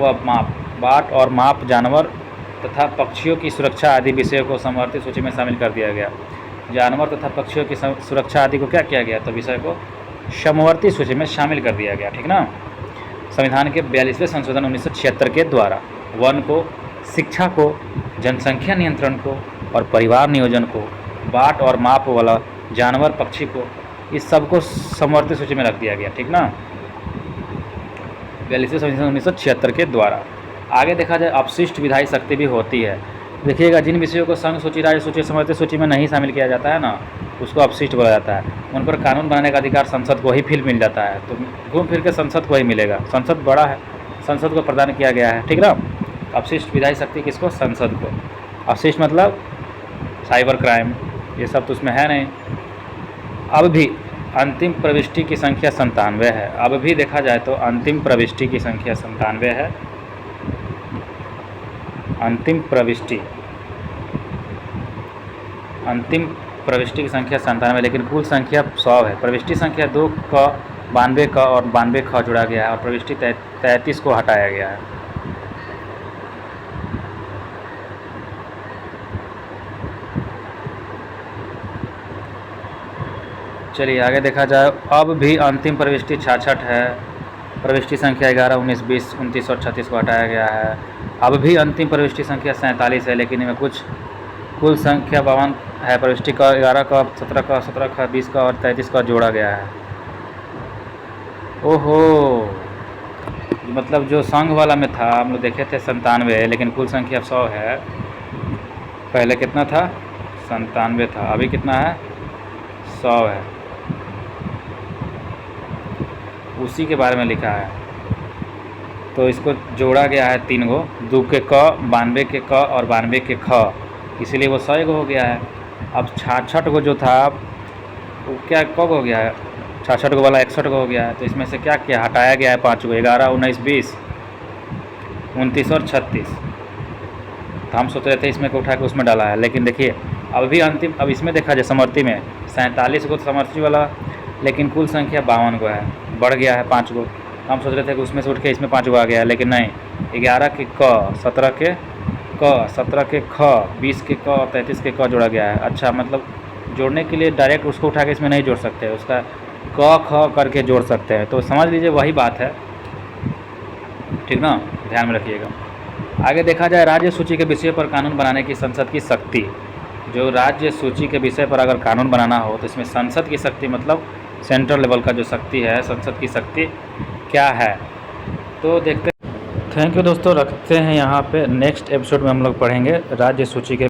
और माप, जानवर तथा पक्षियों की सुरक्षा आदि विषयों को समवर्ती सूची में शामिल कर दिया गया। जानवर तथा पक्षियों की सुरक्षा आदि को क्या किया गया? तो विषय को समवर्ती सूची में शामिल कर दिया गया, ठीक ना। संविधान के 42वें संशोधन 1976 के द्वारा वन को, शिक्षा को, जनसंख्या नियंत्रण को और परिवार नियोजन को, बाट और माप वाला, जानवर, पक्षी को, इस सब को समवर्ती सूची में रख दिया गया, ठीक ना। 42वें संशोधन 1976 के द्वारा। आगे देखा जाए, अपशिष्ट विधायी शक्ति भी होती है। देखिएगा, जिन विषयों को संघ सूची, राज्य सूची, समवर्ती सूची में नहीं शामिल किया जाता है ना, उसको अपशिष्ट बोला जाता है। उन पर कानून बनाने का अधिकार संसद को ही फिर मिल जाता है। तो घूम फिर के संसद को ही मिलेगा। संसद बड़ा है, संसद को प्रदान किया गया है, ठीक ना। अपशिष्ट विधायी शक्ति किसको? संसद को। अपशिष्ट मतलब साइबर क्राइम, ये सब तो उसमें है नहीं। अब भी अंतिम प्रविष्टि की संख्या 97 है। अब भी देखा जाए तो अंतिम प्रविष्टि की संख्या 97 है। अंतिम प्रविष्टि की संख्या 97, लेकिन कुल संख्या 100 है। प्रविष्टि संख्या 2 क, 92 क और 92 ख जुड़ा गया है और प्रविष्टि 33 को हटाया गया है। चलिए आगे देखा जाए। अब भी अंतिम प्रविष्टि 66 है। प्रविष्टि संख्या 11, 19, 20, 29 और 36 को हटाया गया है। अब भी अंतिम प्रविष्टि संख्या 47 है, लेकिन इनमें कुछ कुल संख्या 52 है। प्रविष्टि का 11 का, 17 का, 17 का, 20 का और 33 का जोड़ा गया है। ओहो, मतलब जो संघ वाला में था, हम लोग देखे थे 97, लेकिन कुल संख्या 100 है। पहले कितना था? 97 था। अभी कितना है? 100 है। उसी के बारे में लिखा है, तो इसको जोड़ा गया है 3 गो, 2 के क, 92 के क और 92 के ख, इसीलिए वो 100 हो गया है। अब 66 को जो था वो क्या कब हो गया है? 66 को वाला 61 को हो गया है। तो इसमें से क्या क्या हटाया गया है? 5 को, 11, 19, 20, 29 और 36। तो हम सोच रहे थे इसमें को उठा के उसमें डाला है, लेकिन देखिए अब भी अंतिम, अब इसमें देखा जाए समवर्ती में 47 को तो समवर्ती वाला, लेकिन कुल संख्या 52 को है, बढ़ गया है 5 को। हम सोच रहे थे कि उसमें से उठ के इसमें 5 को आ गया है, लेकिन नहीं। 11 के क, 17 के क, 17 के ख, 20 के क और 33 के क जोड़ा गया है। अच्छा, मतलब जोड़ने के लिए डायरेक्ट उसको उठा के इसमें नहीं जोड़ सकते, उसका क ख करके जोड़ सकते हैं। तो समझ लीजिए वही बात है, ठीक ना, ध्यान में रखिएगा। आगे देखा जाए राज्य सूची के विषय पर कानून बनाने की संसद की शक्ति। जो राज्य सूची के विषय पर अगर कानून बनाना हो तो इसमें संसद की शक्ति मतलब सेंट्रल लेवल का जो शक्ति है, संसद की शक्ति क्या है, तो देखते हैं। थैंक यू दोस्तों, रखते हैं यहाँ पे। नेक्स्ट एपिसोड में हम लोग पढ़ेंगे राज्य सूची के